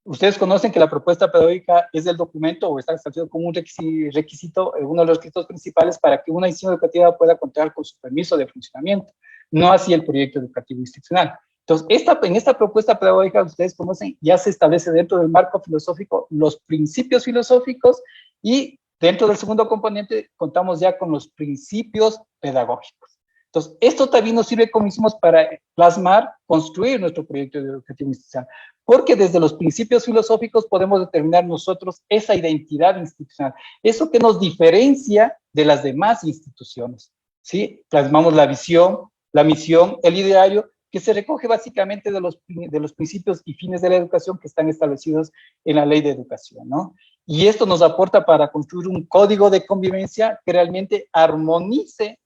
Ustedes conocen que la propuesta pedagógica es el documento o está establecido como un requisito, uno de los requisitos principales para que una institución educativa pueda contar con su permiso de funcionamiento, no así el proyecto educativo institucional. Entonces, en esta propuesta pedagógica, ustedes conocen, ya se establece dentro del marco filosófico los principios filosóficos y dentro del segundo componente contamos ya con los principios pedagógicos. Entonces, esto también nos sirve, como hicimos, para plasmar, construir nuestro proyecto educativo institucional, porque desde los principios filosóficos podemos determinar nosotros esa identidad institucional, eso que nos diferencia de las demás instituciones, ¿sí? Plasmamos la visión, la misión, el ideario, que se recoge básicamente de los principios y fines de la educación que están establecidos en la Ley de Educación, ¿no? Y esto nos aporta para construir un código de convivencia que realmente armonice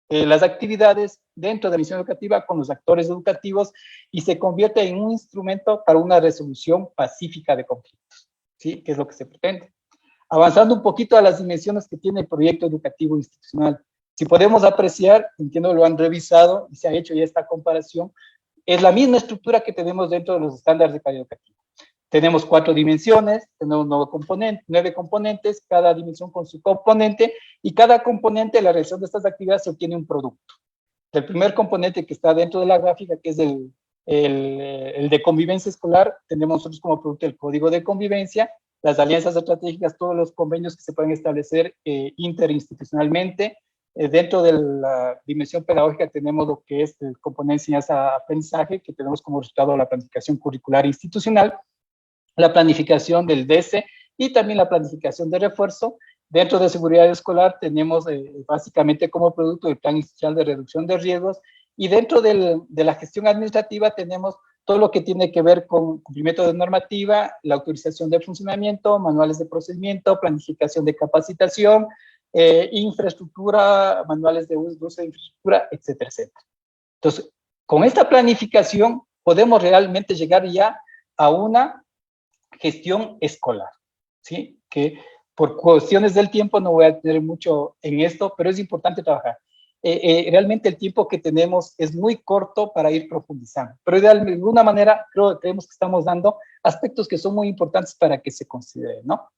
las actividades dentro de la misión educativa con los actores educativos y se convierte en un instrumento para una resolución pacífica de conflictos, ¿sí? Que es lo que se pretende. Avanzando un poquito a las dimensiones que tiene el proyecto educativo institucional, si podemos apreciar, entiendo que lo han revisado y se ha hecho ya esta comparación, es la misma estructura que tenemos dentro de los estándares de calidad educativa. Tenemos 4 dimensiones, tenemos 9 componentes, cada dimensión con su componente, y cada componente de la realización de estas actividades se obtiene un producto. El primer componente que está dentro de la gráfica, que es el de convivencia escolar, tenemos nosotros como producto el código de convivencia, las alianzas estratégicas, todos los convenios que se pueden establecer interinstitucionalmente. Dentro de la dimensión pedagógica tenemos lo que es el componente de enseñanza-aprendizaje, que tenemos como resultado la planificación curricular institucional, la planificación del DESE y también la planificación de refuerzo. Dentro de seguridad escolar tenemos básicamente como producto el plan institucional de reducción de riesgos, y dentro de la gestión administrativa tenemos todo lo que tiene que ver con cumplimiento de normativa, la autorización de funcionamiento, manuales de procedimiento, planificación de capacitación, infraestructura, manuales de uso de infraestructura, etcétera, etcétera. Entonces, con esta planificación podemos realmente llegar ya a una gestión escolar, ¿sí? Que por cuestiones del tiempo no voy a tener mucho en esto, pero es importante trabajar. Realmente el tiempo que tenemos es muy corto para ir profundizando, pero de alguna manera creemos que estamos dando aspectos que son muy importantes para que se consideren, ¿no?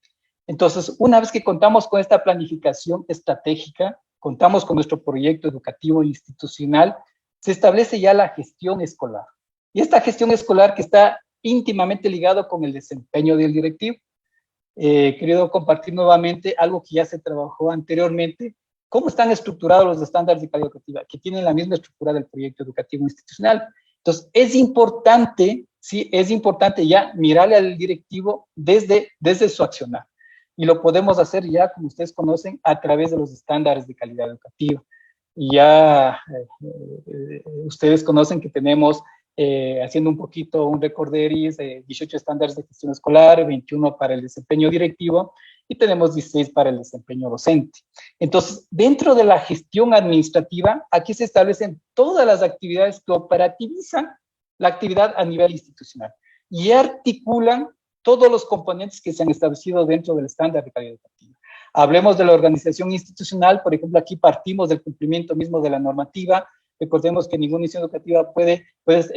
Entonces, una vez que contamos con esta planificación estratégica, contamos con nuestro proyecto educativo institucional, se establece ya la gestión escolar. Y esta gestión escolar que está íntimamente ligado con el desempeño del directivo. Querido compartir nuevamente algo que ya se trabajó anteriormente, cómo están estructurados los estándares de calidad educativa, que tienen la misma estructura del proyecto educativo institucional. Entonces, es importante, sí, es importante ya mirarle al directivo desde su accionar. Y lo podemos hacer ya, como ustedes conocen, a través de los estándares de calidad educativa. Y ya ustedes conocen que tenemos, haciendo un poquito un recorderis, 18 estándares de gestión escolar, 21 para el desempeño directivo, y tenemos 16 para el desempeño docente. Entonces, dentro de la gestión administrativa, aquí se establecen todas las actividades que operativizan la actividad a nivel institucional y articulan todos los componentes que se han establecido dentro del estándar de calidad educativa. Hablemos de la organización institucional, por ejemplo, aquí partimos del cumplimiento mismo de la normativa. Recordemos que ninguna institución educativa puede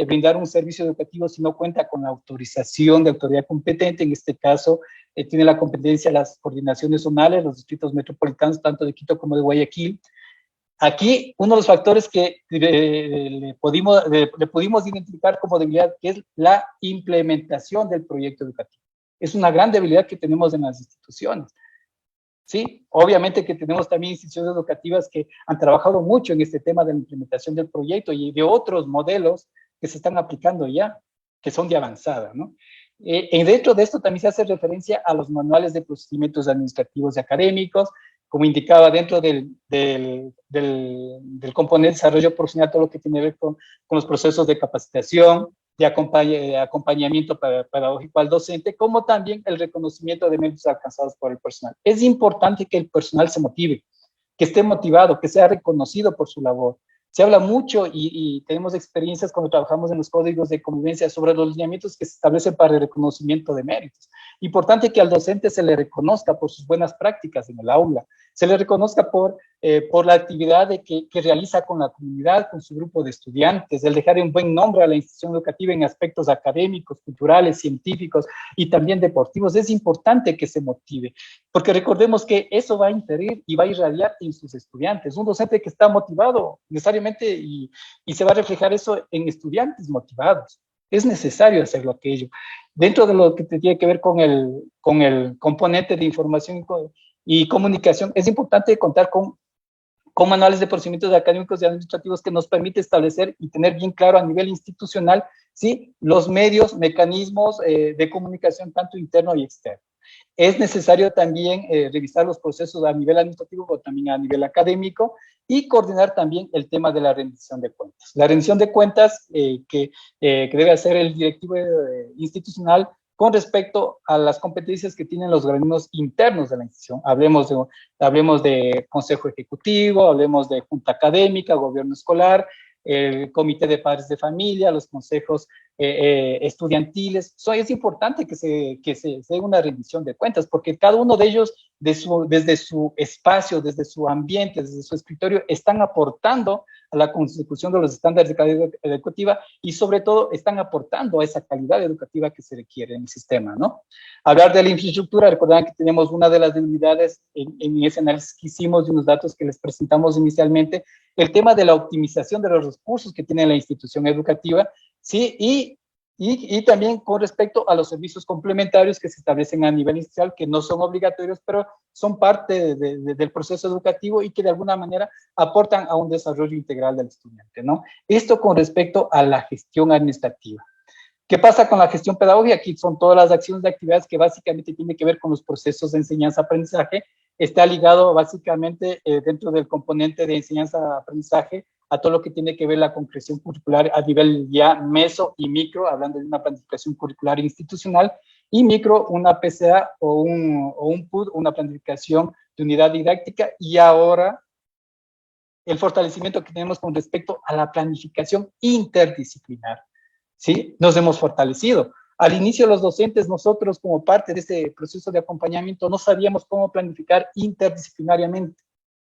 brindar un servicio educativo si no cuenta con la autorización de autoridad competente. En este caso, tiene la competencia las coordinaciones zonales, los distritos metropolitanos, tanto de Quito como de Guayaquil. Aquí, uno de los factores que le pudimos identificar como debilidad, que es la implementación del proyecto educativo. Es una gran debilidad que tenemos en las instituciones. ¿sí? Obviamente que tenemos también instituciones educativas que han trabajado mucho en este tema de la implementación del proyecto y de otros modelos que se están aplicando ya, que son de avanzada, ¿no? Dentro de esto también se hace referencia a los manuales de procedimientos administrativos y académicos, como indicaba dentro del componente de desarrollo profesional, todo lo que tiene que ver con los procesos de capacitación, de acompañamiento pedagógico al docente, como también el reconocimiento de méritos alcanzados por el personal. Es importante que el personal se motive, que esté motivado, que sea reconocido por su labor. Se habla mucho y tenemos experiencias cuando trabajamos en los códigos de convivencia sobre los lineamientos que se establecen para el reconocimiento de méritos. Importante que al docente se le reconozca por sus buenas prácticas en el aula, se le reconozca por la actividad que realiza con la comunidad, con su grupo de estudiantes, el dejar un buen nombre a la institución educativa en aspectos académicos, culturales, científicos y también deportivos. Es importante que se motive, porque recordemos que eso va a interferir y va a irradiar en sus estudiantes. Un docente que está motivado necesariamente y se va a reflejar eso en estudiantes motivados. Es necesario hacerlo aquello. Dentro de lo que tiene que ver con el componente de información y comunicación, es importante contar con manuales de procedimientos académicos y administrativos que nos permite establecer y tener bien claro a nivel institucional, ¿sí?, los medios, mecanismos de comunicación tanto interno y externo. Es necesario también revisar los procesos a nivel administrativo o también a nivel académico y coordinar también el tema de la rendición de cuentas. La rendición de cuentas que debe hacer el directivo institucional con respecto a las competencias que tienen los organismos internos de la institución. Hablemos de consejo ejecutivo, hablemos de junta académica, gobierno escolar, el comité de padres de familia, los consejos estudiantiles. Es importante que se dé una rendición de cuentas, porque cada uno de ellos, desde su espacio, desde su ambiente, desde su escritorio, están aportando a la consecución de los estándares de calidad educativa y sobre todo están aportando a esa calidad educativa que se requiere en el sistema, ¿no? Hablar de la infraestructura, recordarán que tenemos una de las debilidades en ese análisis que hicimos y unos datos que les presentamos inicialmente, el tema de la optimización de los recursos que tiene la institución educativa, ¿sí? Y también con respecto a los servicios complementarios que se establecen a nivel inicial, que no son obligatorios, pero son parte del proceso educativo y que de alguna manera aportan a un desarrollo integral del estudiante, ¿no? Esto con respecto a la gestión administrativa. ¿Qué pasa con la gestión pedagógica? Aquí son todas las acciones de actividades que básicamente tienen que ver con los procesos de enseñanza-aprendizaje. Está ligado básicamente dentro del componente de enseñanza-aprendizaje a todo lo que tiene que ver la concreción curricular a nivel ya meso y micro, hablando de una planificación curricular institucional, y micro, una PCA o un PUD, una planificación de unidad didáctica, y ahora el fortalecimiento que tenemos con respecto a la planificación interdisciplinar, ¿sí? Nos hemos fortalecido. Al inicio los docentes, nosotros como parte de este proceso de acompañamiento, no sabíamos cómo planificar interdisciplinariamente,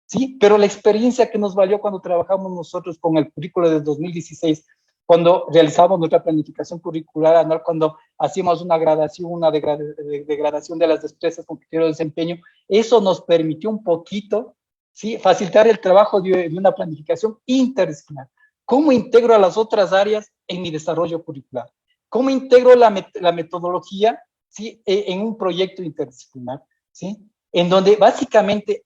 ¿sí? Pero la experiencia que nos valió cuando trabajamos nosotros con el currículo del 2016, cuando realizamos nuestra planificación curricular anual, cuando hacíamos una gradación, una degradación de las destrezas con criterio de desempeño, eso nos permitió un poquito, ¿sí?, facilitar el trabajo de una planificación interdisciplinar. ¿Cómo integro a las otras áreas en mi desarrollo curricular? ¿Cómo integro la metodología, ¿sí?, en un proyecto interdisciplinar, ¿sí?, en donde básicamente,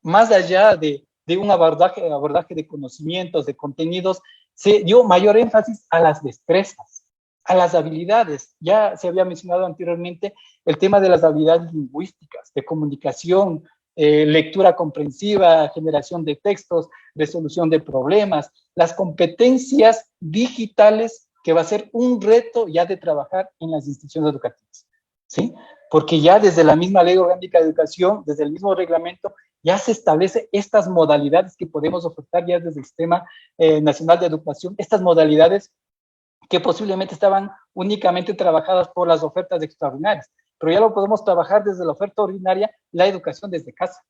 más allá de un abordaje de conocimientos, de contenidos, se dio mayor énfasis a las destrezas, a las habilidades. Ya se había mencionado anteriormente el tema de las habilidades lingüísticas, de comunicación, lectura comprensiva, generación de textos, resolución de problemas, las competencias digitales que va a ser un reto ya de trabajar en las instituciones educativas, ¿sí? Porque ya desde la misma Ley Orgánica de Educación, desde el mismo reglamento, ya se establece estas modalidades que podemos ofertar ya desde el Sistema Nacional de Educación, estas modalidades que posiblemente estaban únicamente trabajadas por las ofertas extraordinarias, pero ya lo podemos trabajar desde la oferta ordinaria, la educación desde casa,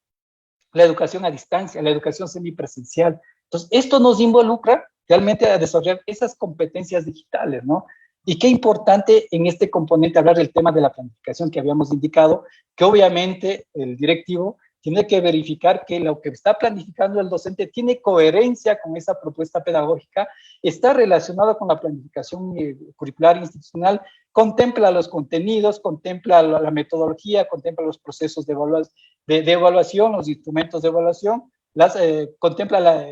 la educación a distancia, la educación semipresencial. Entonces, esto nos involucra realmente a desarrollar esas competencias digitales, ¿no? Y qué importante en este componente hablar del tema de la planificación que habíamos indicado, que obviamente el directivo tiene que verificar que lo que está planificando el docente tiene coherencia con esa propuesta pedagógica, está relacionado con la planificación curricular institucional, contempla los contenidos, contempla la metodología, contempla los procesos de evaluación, los instrumentos de evaluación, contempla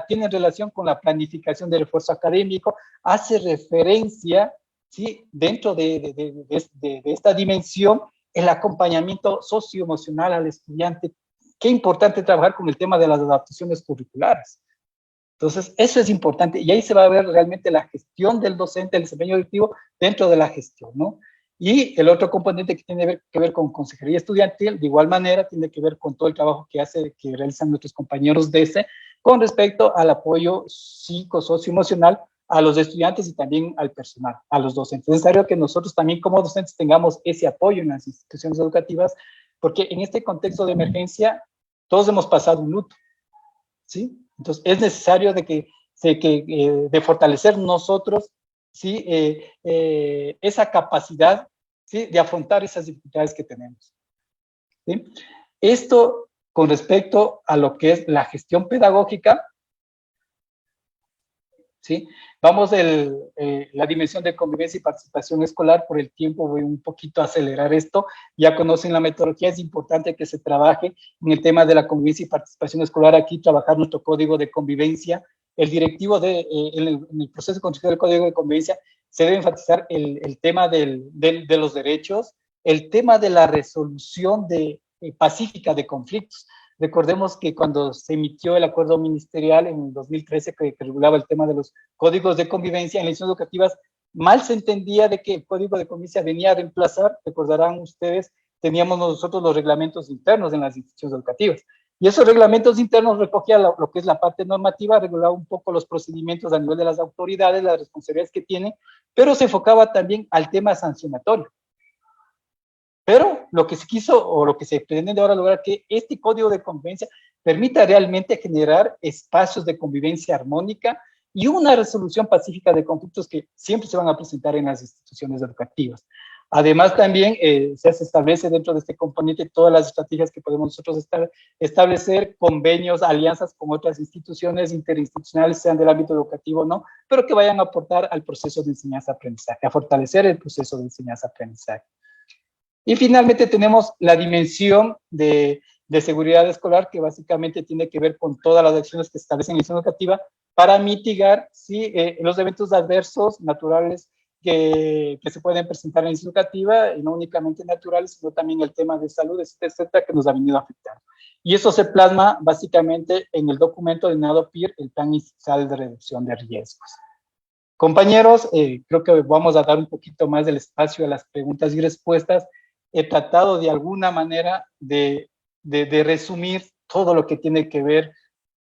tiene relación con la planificación del esfuerzo académico, hace referencia, ¿sí?, dentro de esta dimensión, el acompañamiento socioemocional al estudiante. Qué importante trabajar con el tema de las adaptaciones curriculares. Entonces, eso es importante, y ahí se va a ver realmente la gestión del docente, el desempeño directivo dentro de la gestión, ¿no? Y el otro componente que tiene que ver con consejería estudiantil, de igual manera, tiene que ver con todo el trabajo que realizan nuestros compañeros de ese, con respecto al apoyo socioemocional a los estudiantes y también al personal, a los docentes. Es necesario que nosotros también como docentes tengamos ese apoyo en las instituciones educativas, porque en este contexto de emergencia todos hemos pasado un luto, ¿sí? Entonces es necesario de fortalecer nosotros, ¿sí?, esa capacidad, ¿sí?, de afrontar esas dificultades que tenemos, ¿sí? Esto con respecto a lo que es la gestión pedagógica, ¿sí? Vamos la dimensión de convivencia y participación escolar. Por el tiempo voy un poquito a acelerar esto. Ya conocen la metodología, es importante que se trabaje en el tema de la convivencia y participación escolar. Aquí trabajar nuestro código de convivencia. El directivo en el proceso de construcción del código de convivencia se debe enfatizar el tema de los derechos, el tema de la resolución pacífica de conflictos. Recordemos que cuando se emitió el acuerdo ministerial en el 2013 que regulaba el tema de los códigos de convivencia en las instituciones educativas, mal se entendía de que el código de convivencia venía a reemplazar, recordarán ustedes, teníamos nosotros los reglamentos internos en las instituciones educativas. Y esos reglamentos internos recogían lo que es la parte normativa, regulaba un poco los procedimientos a nivel de las autoridades, las responsabilidades que tienen, pero se enfocaba también al tema sancionatorio. Pero lo que se quiso o lo que se pretende ahora lograr que este código de convivencia permita realmente generar espacios de convivencia armónica y una resolución pacífica de conflictos que siempre se van a presentar en las instituciones educativas. Además, también se establece dentro de este componente todas las estrategias que podemos nosotros establecer, convenios, alianzas con otras instituciones interinstitucionales, sean del ámbito educativo o no, pero que vayan a aportar al proceso de enseñanza-aprendizaje, a fortalecer el proceso de enseñanza-aprendizaje. Y finalmente tenemos la dimensión de seguridad escolar, que básicamente tiene que ver con todas las acciones que se establecen en la institución educativa para mitigar, ¿sí?, los eventos adversos naturales que se pueden presentar en la institución educativa, y no únicamente naturales, sino también el tema de salud, etcétera, que nos ha venido afectando. Y eso se plasma básicamente en el documento denominado PIR, el Plan Institucional de Reducción de Riesgos. Compañeros, creo que vamos a dar un poquito más del espacio a las preguntas y respuestas. He tratado de alguna manera de resumir todo lo que tiene que ver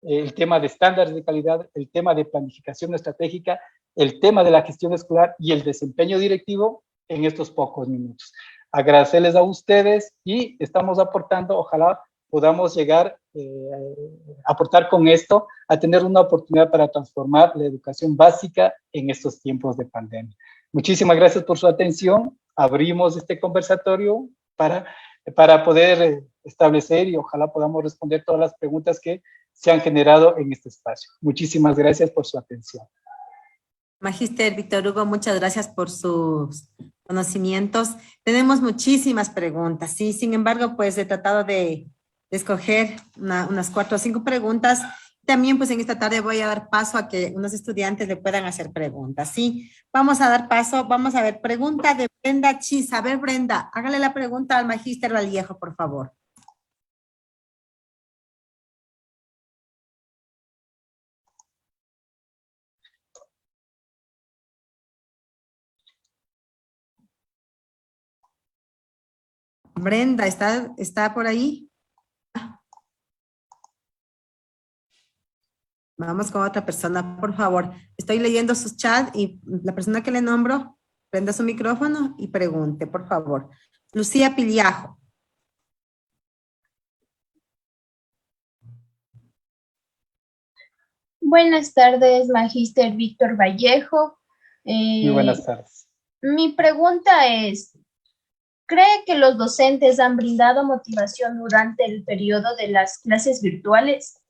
el tema de estándares de calidad, el tema de planificación estratégica, el tema de la gestión escolar y el desempeño directivo en estos pocos minutos. Agradecerles a ustedes y estamos aportando, ojalá podamos llegar, aportar con esto, a tener una oportunidad para transformar la educación básica en estos tiempos de pandemia. Muchísimas gracias por su atención. Abrimos este conversatorio para poder establecer y ojalá podamos responder todas las preguntas que se han generado en este espacio. Muchísimas gracias por su atención. Magíster Víctor Hugo, muchas gracias por sus conocimientos. Tenemos muchísimas preguntas, ¿sí? Sin embargo, pues he tratado de escoger unas 4 o 5 preguntas. También, pues en esta tarde voy a dar paso a que unos estudiantes le puedan hacer preguntas, ¿sí? Vamos a dar paso, vamos a ver, pregunta de Brenda Chis. A ver, Brenda, hágale la pregunta al Magíster Vallejo, por favor. Brenda, ¿está por ahí? Vamos con otra persona, por favor. Estoy leyendo sus chats y la persona que le nombro, prenda su micrófono y pregunte, por favor. Lucía Piliajo. Buenas tardes, Magíster Víctor Vallejo. Muy buenas tardes. Mi pregunta es, ¿cree que los docentes han brindado motivación durante el periodo de las clases virtuales?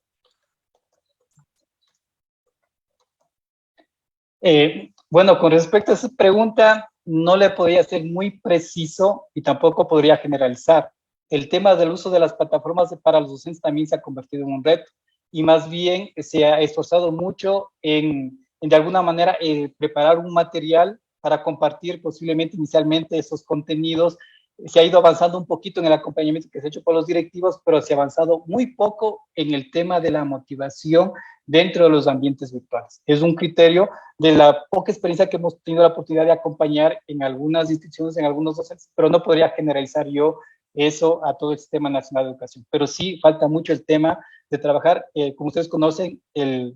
Bueno, con respecto a esa pregunta, no le podría ser muy preciso y tampoco podría generalizar. El tema del uso de las plataformas para los docentes también se ha convertido en un reto y más bien se ha esforzado mucho en de alguna manera, preparar un material para compartir posiblemente inicialmente esos contenidos. Se ha ido avanzando un poquito en el acompañamiento que se ha hecho por los directivos, pero se ha avanzado muy poco en el tema de la motivación dentro de los ambientes virtuales. Es un criterio de la poca experiencia que hemos tenido la oportunidad de acompañar en algunas instituciones, en algunos docentes, pero no podría generalizar yo eso a todo el Sistema Nacional de Educación. Pero sí falta mucho el tema de trabajar. Como ustedes conocen,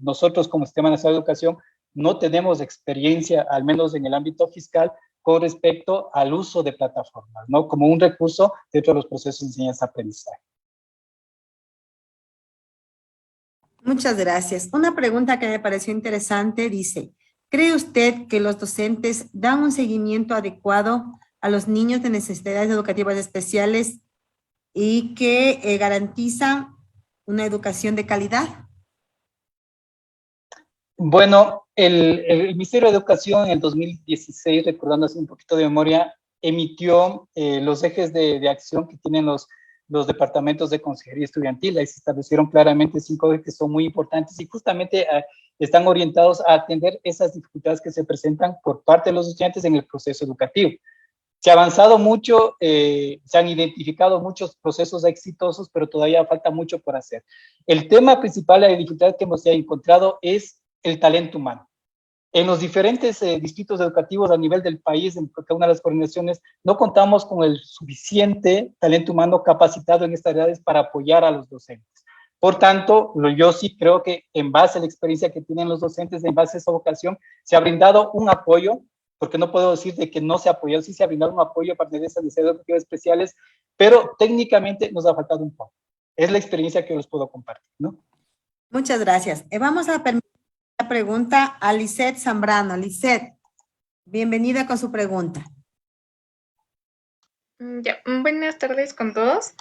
nosotros como Sistema Nacional de Educación no tenemos experiencia, al menos en el ámbito fiscal, con respecto al uso de plataformas, ¿no? Como un recurso dentro de los procesos de enseñanza-aprendizaje. Muchas gracias. Una pregunta que me pareció interesante dice, ¿cree usted que los docentes dan un seguimiento adecuado a los niños de necesidades educativas especiales y que garantizan una educación de calidad? Bueno, el Ministerio de Educación en el 2016, recordando así un poquito de memoria, emitió los ejes de acción que tienen los departamentos de consejería estudiantil. Ahí se establecieron claramente 5 ejes que son muy importantes y justamente están orientados a atender esas dificultades que se presentan por parte de los estudiantes en el proceso educativo. Se ha avanzado mucho, se han identificado muchos procesos exitosos, pero todavía falta mucho por hacer. El tema principal, la dificultad que hemos encontrado es el talento humano. En los diferentes distritos educativos a nivel del país, en cada una de las coordinaciones, no contamos con el suficiente talento humano capacitado en estas áreas para apoyar a los docentes. Por tanto, yo sí creo que en base a la experiencia que tienen los docentes, en base a esa vocación, se ha brindado un apoyo, porque no puedo decir de que no se ha apoyado, sí se ha brindado un apoyo para tener esas necesidades educativas especiales, pero técnicamente nos ha faltado un poco. Es la experiencia que les puedo compartir, ¿no? Muchas gracias. Vamos a permitir la pregunta a Lisette Zambrano. Lisette, bienvenida con su pregunta. Buenas tardes con todos.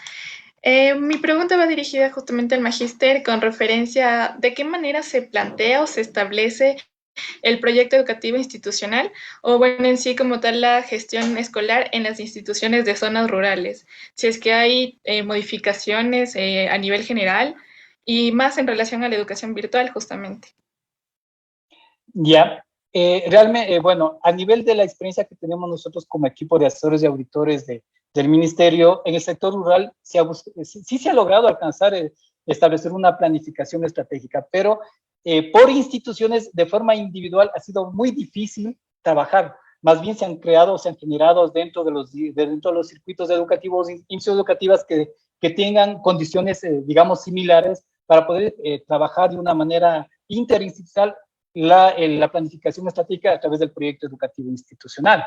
Mi pregunta va dirigida justamente al magíster con referencia a de qué manera se plantea o se establece el proyecto educativo institucional o bueno, en sí como tal la gestión escolar en las instituciones de zonas rurales. Si es que hay modificaciones a nivel general y más en relación a la educación virtual justamente. Ya, realmente, bueno, a nivel de la experiencia que tenemos nosotros como equipo de asesores y auditores del ministerio, en el sector rural sí se ha logrado alcanzar, establecer una planificación estratégica, pero por instituciones de forma individual ha sido muy difícil trabajar. Más bien se han creado, se han generado dentro de los circuitos educativos, instituciones educativas que tengan condiciones, digamos, similares para poder trabajar de una manera interinstitucional la planificación estratégica a través del proyecto educativo institucional.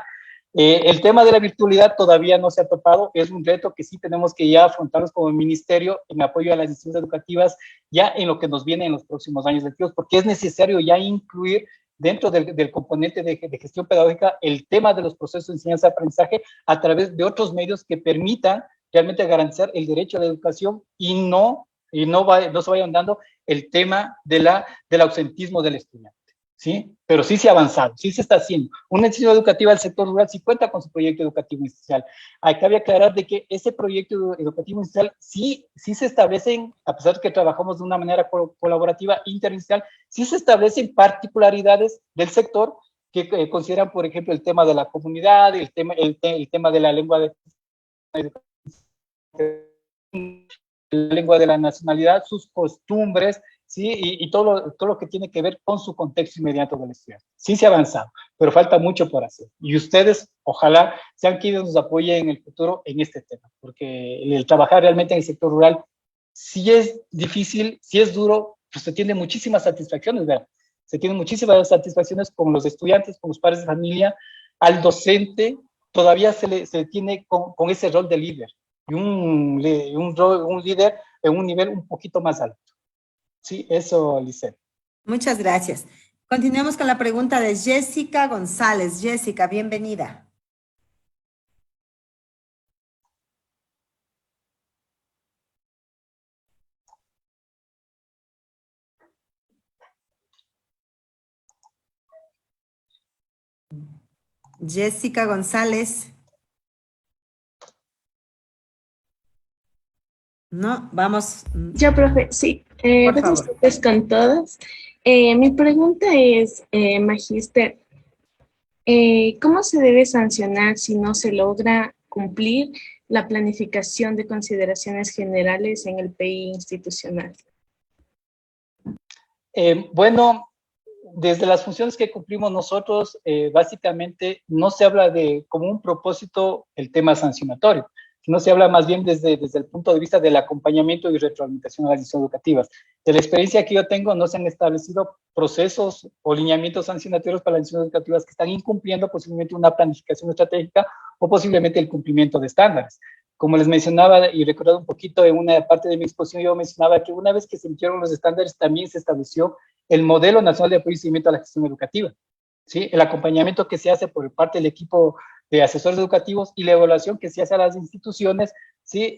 El tema de la virtualidad todavía no se ha topado, es un reto que sí tenemos que ya afrontarnos como ministerio en apoyo a las instituciones educativas ya en lo que nos viene en los próximos años lectivos, porque es necesario ya incluir dentro del componente de gestión pedagógica el tema de los procesos de enseñanza-aprendizaje a través de otros medios que permitan realmente garantizar el derecho a la educación y no se vayan dando el tema del ausentismo del estudiante, ¿sí? Pero sí se ha avanzado, sí se está haciendo. Una institución educativa del sector rural sí cuenta con su proyecto educativo institucional. Cabe aclarar de que ese proyecto educativo institucional sí se establecen, a pesar de que trabajamos de una manera colaborativa interinstitucional, sí se establecen particularidades del sector que consideran, por ejemplo, el tema de la comunidad, el tema de la lengua de la nacionalidad, sus costumbres, ¿sí? Y todo lo que tiene que ver con su contexto inmediato del estudiante. Sí se ha avanzado, pero falta mucho por hacer. Y ustedes, ojalá, sean quienes nos apoyen en el futuro en este tema, porque el trabajar realmente en el sector rural sí es difícil, sí es duro, pues se tiene muchísimas satisfacciones, ¿verdad? Se tienen muchísimas satisfacciones con los estudiantes, con los padres de familia, al docente todavía se le tiene con ese rol de líder, y un líder en un nivel un poquito más alto. Sí, eso, Lisette. Muchas gracias. Continuemos con la pregunta de Jessica González. Jessica, bienvenida. Jessica González. No, vamos. Yo, profe, sí. Por Buenas favor. tardes con todos. Mi pregunta es, Magíster, ¿cómo se debe sancionar si no se logra cumplir la planificación de consideraciones generales en el PI institucional? Bueno, desde las funciones que cumplimos nosotros, básicamente no se habla de como un propósito el tema sancionatorio, sino se habla más bien desde el punto de vista del acompañamiento y retroalimentación a las instituciones educativas. De la experiencia que yo tengo, no se han establecido procesos o lineamientos sancionatorios para las instituciones educativas que están incumpliendo posiblemente una planificación estratégica o posiblemente el cumplimiento de estándares. Como les mencionaba y recordado un poquito en una parte de mi exposición, yo mencionaba que una vez que se emitieron los estándares, también se estableció el modelo nacional de apoyo y seguimiento a la gestión educativa, ¿sí? El acompañamiento que se hace por parte del equipo de asesores educativos y la evaluación que se hace a las instituciones, ¿sí?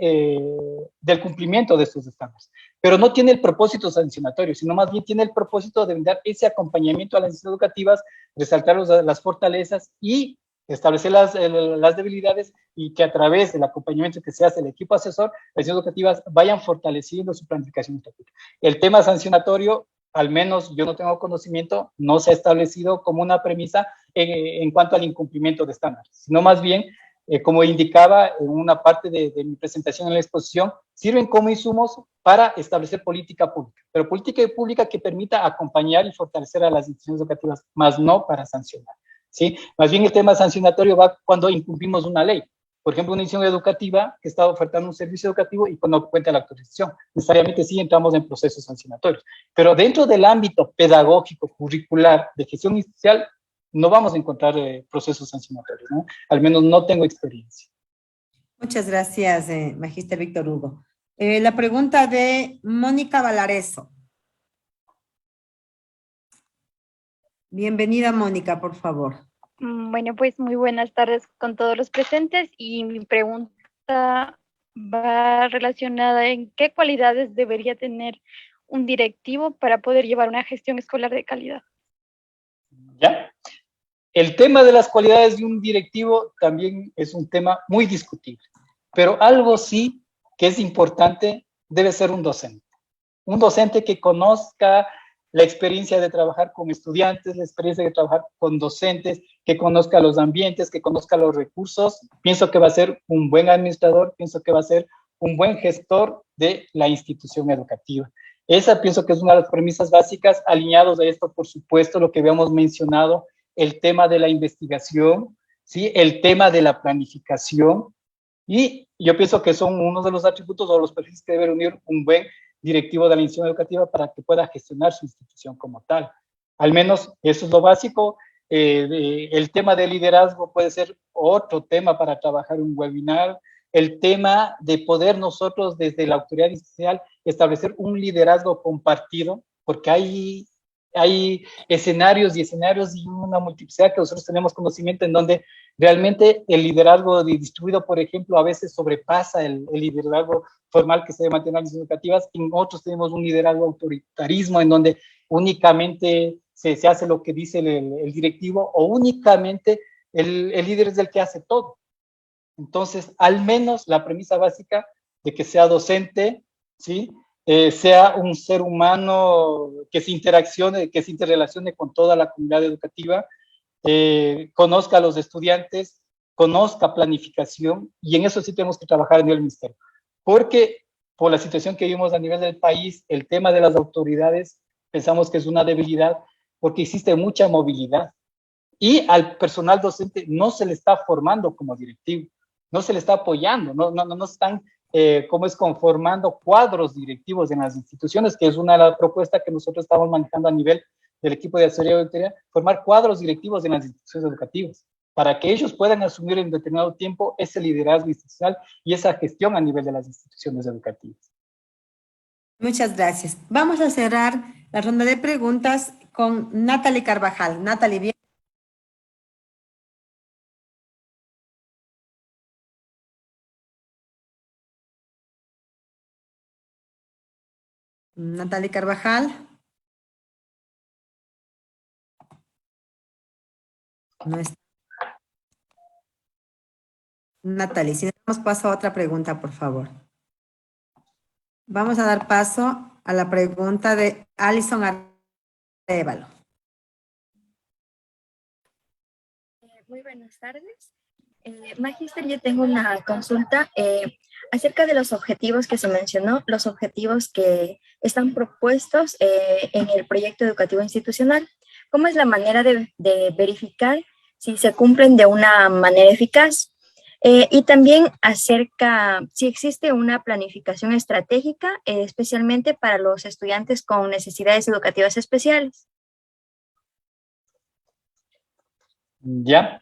Del cumplimiento de estos estándares. Pero no tiene el propósito sancionatorio, sino más bien tiene el propósito de dar ese acompañamiento a las instituciones educativas, resaltar las fortalezas y establecer las debilidades y que a través del acompañamiento que se hace el equipo asesor, las instituciones educativas vayan fortaleciendo su planificación estratégica. El tema sancionatorio, al menos yo no tengo conocimiento, no se ha establecido como una premisa en cuanto al incumplimiento de estándares, sino más bien, como indicaba en una parte de mi presentación en la exposición, sirven como insumos para establecer política pública, pero política pública que permita acompañar y fortalecer a las instituciones educativas, más no para sancionar, ¿sí? Más bien el tema sancionatorio va cuando incumplimos una ley. Por ejemplo, una institución educativa que está ofertando un servicio educativo y cuando cuenta la autorización. Necesariamente sí entramos en procesos sancionatorios. Pero dentro del ámbito pedagógico, curricular, de gestión institucional, no vamos a encontrar procesos sancionatorios, ¿no? Al menos no tengo experiencia. Muchas gracias, Magíster Víctor Hugo. La pregunta de Mónica Valareso. Bienvenida, Mónica, por favor. Bueno, pues muy buenas tardes con todos los presentes y mi pregunta va relacionada en qué cualidades debería tener un directivo para poder llevar una gestión escolar de calidad. ¿Ya? El tema de las cualidades de un directivo también es un tema muy discutible, pero algo sí que es importante debe ser un docente. Un docente que conozca la experiencia de trabajar con estudiantes, la experiencia de trabajar con docentes, que conozca los ambientes, que conozca los recursos. Pienso que va a ser un buen administrador, pienso que va a ser un buen gestor de la institución educativa. Esa pienso que es una de las premisas básicas, alineados a esto, por supuesto, lo que habíamos mencionado, el tema de la investigación, ¿sí? El tema de la planificación, y yo pienso que son uno de los atributos o los perfiles que debe unir un buen directivo de la institución educativa para que pueda gestionar su institución como tal. Al menos eso es lo básico. El tema de liderazgo puede ser otro tema para trabajar un webinar. El tema de poder nosotros desde la autoridad institucional establecer un liderazgo compartido, porque hay escenarios y una multiplicidad que nosotros tenemos conocimiento en donde realmente el liderazgo distribuido, por ejemplo, a veces sobrepasa el liderazgo formal que se debe mantener en las educativas. En otros tenemos un liderazgo autoritarismo en donde únicamente se hace lo que dice el directivo o únicamente el líder es el que hace todo. Entonces, al menos la premisa básica de que sea docente, ¿sí? Sea un ser humano que se interaccione, que se interrelacione con toda la comunidad educativa, conozca a los estudiantes, conozca planificación, y en eso sí tenemos que trabajar a nivel ministerio. Porque por la situación que vivimos a nivel del país, el tema de las autoridades pensamos que es una debilidad porque existe mucha movilidad y al personal docente no se le está formando como directivo, no se le está apoyando, no están conformando cuadros directivos en las instituciones, que es una de las propuestas que nosotros estamos manejando a nivel del equipo de asesoría y auditoría, formar cuadros directivos en las instituciones educativas, para que ellos puedan asumir en determinado tiempo ese liderazgo institucional y esa gestión a nivel de las instituciones educativas. Muchas gracias. Vamos a cerrar la ronda de preguntas con Natalie Carvajal. Natalie, bien. Natalie Carvajal. No está. Natalie, si damos paso a otra pregunta, por favor. Vamos a dar paso a la pregunta de Alison Arévalo. Muy buenas tardes. Magíster, yo tengo una consulta acerca de los objetivos que se mencionó, los objetivos que están propuestos en el proyecto educativo institucional. ¿Cómo es la manera de verificar si se cumplen de una manera eficaz? Y también acerca si existe una planificación estratégica, especialmente para los estudiantes con necesidades educativas especiales. Ya.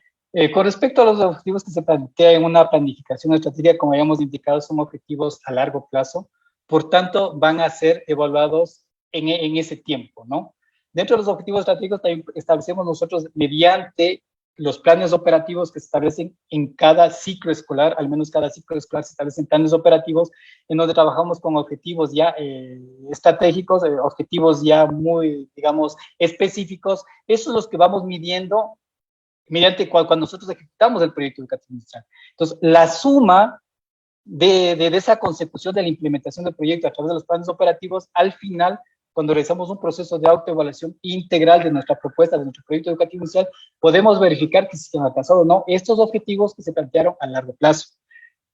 Con respecto a los objetivos que se plantean en una planificación estratégica, como habíamos indicado, son objetivos a largo plazo, por tanto, van a ser evaluados en ese tiempo, ¿no? Dentro de los objetivos estratégicos también establecemos nosotros mediante los planes operativos que se establecen en cada ciclo escolar, al menos cada ciclo escolar se establecen planes operativos en donde trabajamos con objetivos ya estratégicos, objetivos ya muy, digamos, específicos. Esos son los que vamos midiendo mediante cuando nosotros ejecutamos el proyecto educativo industrial. Entonces, la suma de esa consecución de la implementación del proyecto a través de los planes operativos, al final, cuando realizamos un proceso de autoevaluación integral de nuestra propuesta, de nuestro proyecto educativo inicial, podemos verificar que si se han alcanzado o no estos objetivos que se plantearon a largo plazo.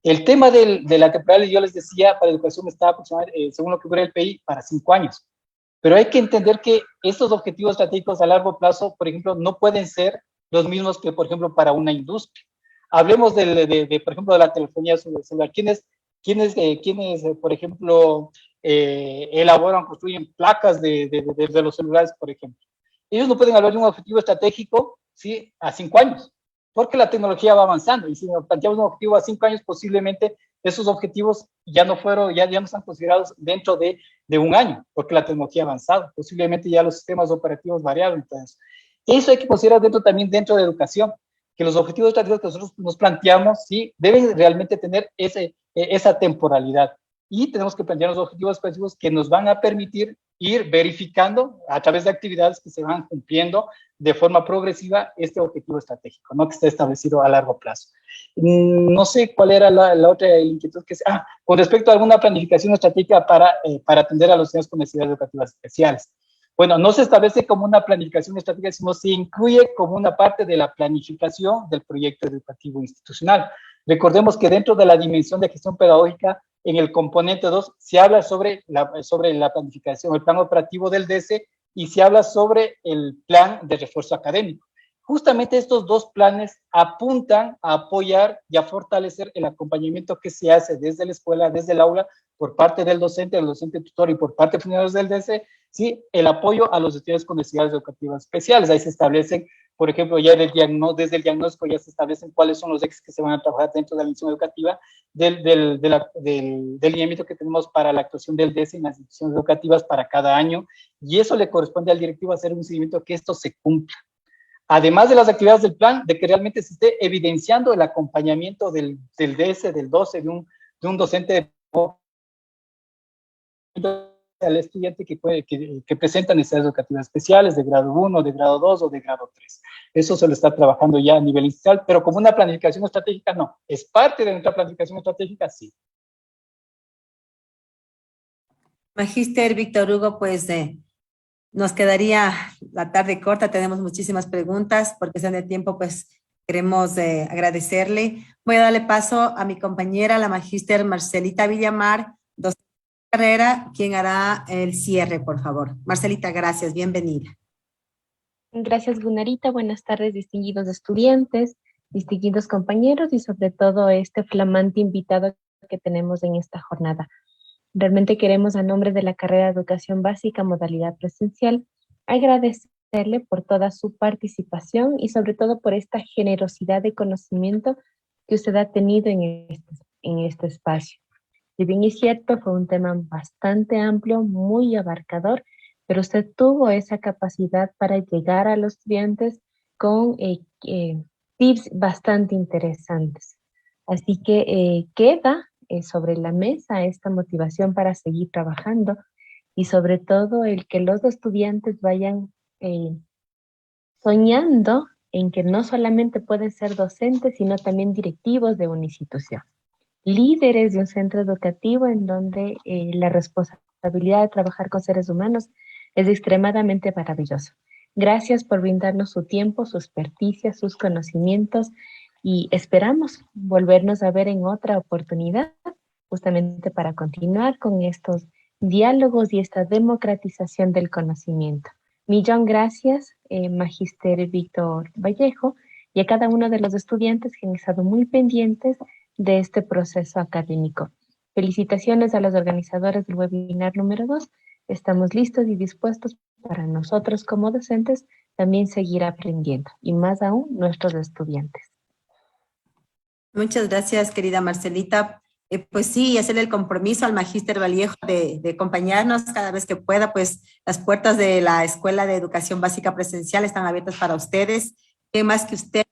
El tema de la temporalidad, yo les decía, para educación está aproximadamente, según lo que cubre el PI, para 5 años. Pero hay que entender que estos objetivos estratégicos a largo plazo, por ejemplo, no pueden ser los mismos que, por ejemplo, para una industria. Hablemos por ejemplo, de la telefonía celular. ¿Quiénes, por ejemplo, elaboran, construyen placas de los celulares, por ejemplo? Ellos no pueden hablar de un objetivo estratégico, ¿sí?, a 5 años, porque la tecnología va avanzando. Y si nos planteamos un objetivo a 5 años, posiblemente esos objetivos ya no están considerados dentro de un año, porque la tecnología ha avanzado. Posiblemente ya los sistemas operativos variaron. Entonces, eso hay que considerar también dentro de educación, que los objetivos estratégicos que nosotros nos planteamos, sí, deben realmente tener esa temporalidad. Y tenemos que plantear los objetivos específicos que nos van a permitir ir verificando a través de actividades que se van cumpliendo de forma progresiva este objetivo estratégico, ¿no?, que está establecido a largo plazo. No sé cuál era la otra inquietud que con respecto a alguna planificación estratégica para atender a los niños con necesidades educativas especiales. Bueno, no se establece como una planificación estratégica, sino se incluye como una parte de la planificación del proyecto educativo institucional. Recordemos que dentro de la dimensión de gestión pedagógica, en el componente 2, se habla sobre la planificación, el plan operativo del DC, y se habla sobre el plan de refuerzo académico. Justamente estos dos planes apuntan a apoyar y a fortalecer el acompañamiento que se hace desde la escuela, desde el aula, por parte del docente tutor y por parte de funcionarios del DC, ¿sí?, el apoyo a los estudiantes con necesidades educativas especiales. Ahí se establecen, por ejemplo, ya desde el diagnóstico ya se establecen cuáles son los ejes que se van a trabajar dentro de la institución educativa, del lineamiento que tenemos para la actuación del DC en las instituciones educativas para cada año, y eso le corresponde al directivo hacer un seguimiento que esto se cumpla. Además de las actividades del plan, de que realmente se esté evidenciando el acompañamiento del DS, del 12, de un docente al estudiante que presenta necesidades educativas especiales de grado 1, de grado 2 o de grado 3. Eso se lo está trabajando ya a nivel institucional, pero como una planificación estratégica, no. ¿Es parte de nuestra planificación estratégica? Sí. Magíster Víctor Hugo, pues nos quedaría la tarde corta, tenemos muchísimas preguntas, porque sean de tiempo, pues queremos agradecerle. Voy a darle paso a mi compañera, la magíster Marcelita Villamar, docente de carrera, quien hará el cierre, por favor. Marcelita, gracias, bienvenida. Gracias, Gunarita. Buenas tardes, distinguidos estudiantes, distinguidos compañeros y sobre todo este flamante invitado que tenemos en esta jornada. Realmente queremos, a nombre de la carrera de Educación Básica, modalidad presencial, agradecerle por toda su participación y sobre todo por esta generosidad de conocimiento que usted ha tenido en este espacio. Si bien es cierto, fue un tema bastante amplio, muy abarcador, pero usted tuvo esa capacidad para llegar a los estudiantes con tips bastante interesantes. Así que queda sobre la mesa esta motivación para seguir trabajando y sobre todo el que los estudiantes vayan soñando en que no solamente pueden ser docentes, sino también directivos de una institución, líderes de un centro educativo en donde la responsabilidad de trabajar con seres humanos es extremadamente maravilloso. Gracias por brindarnos su tiempo, su experticia, sus conocimientos y esperamos volvernos a ver en otra oportunidad justamente para continuar con estos diálogos y esta democratización del conocimiento. Millón gracias, Magíster Víctor Vallejo, y a cada uno de los estudiantes que han estado muy pendientes de este proceso académico. Felicitaciones a los organizadores del webinar número 2. Estamos listos y dispuestos para nosotros como docentes también seguir aprendiendo, y más aún nuestros estudiantes. Muchas gracias, querida Marcelita. Pues sí, hacerle el compromiso al Magíster Vallejo de acompañarnos cada vez que pueda, pues las puertas de la Escuela de Educación Básica Presencial están abiertas para ustedes. Que más que ustedes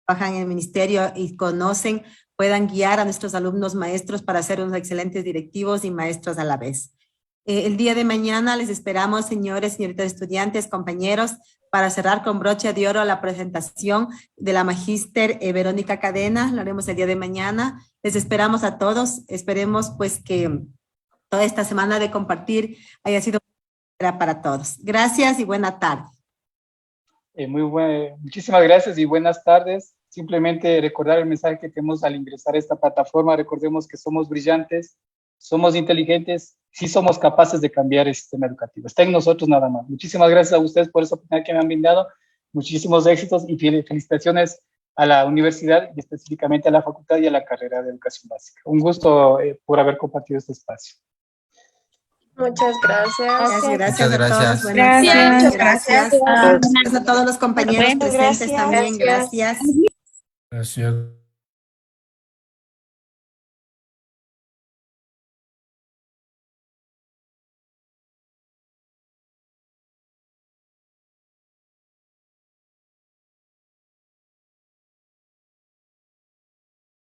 trabajan en el ministerio y conocen, puedan guiar a nuestros alumnos maestros para ser unos excelentes directivos y maestros a la vez. El día de mañana les esperamos, señores, señoritas estudiantes, compañeros, para cerrar con broche de oro la presentación de la Magíster Verónica Cadena. Lo haremos el día de mañana. Les esperamos a todos. Esperemos pues que toda esta semana de compartir haya sido para todos. Gracias y buena tarde. Muchísimas gracias y buenas tardes. Simplemente recordar el mensaje que tenemos al ingresar a esta plataforma. Recordemos que somos brillantes, somos inteligentes, sí somos capaces de cambiar el sistema educativo. Está en nosotros nada más. Muchísimas gracias a ustedes por esa oportunidad que me han brindado. Muchísimos éxitos y felicitaciones a la universidad y específicamente a la facultad y a la carrera de educación básica. Un gusto por haber compartido este espacio. Muchas gracias. Gracias Muchas a todos. gracias. Buenas tardes. Gracias. Gracias. Gracias a todos los compañeros presentes también. Gracias. Gracias.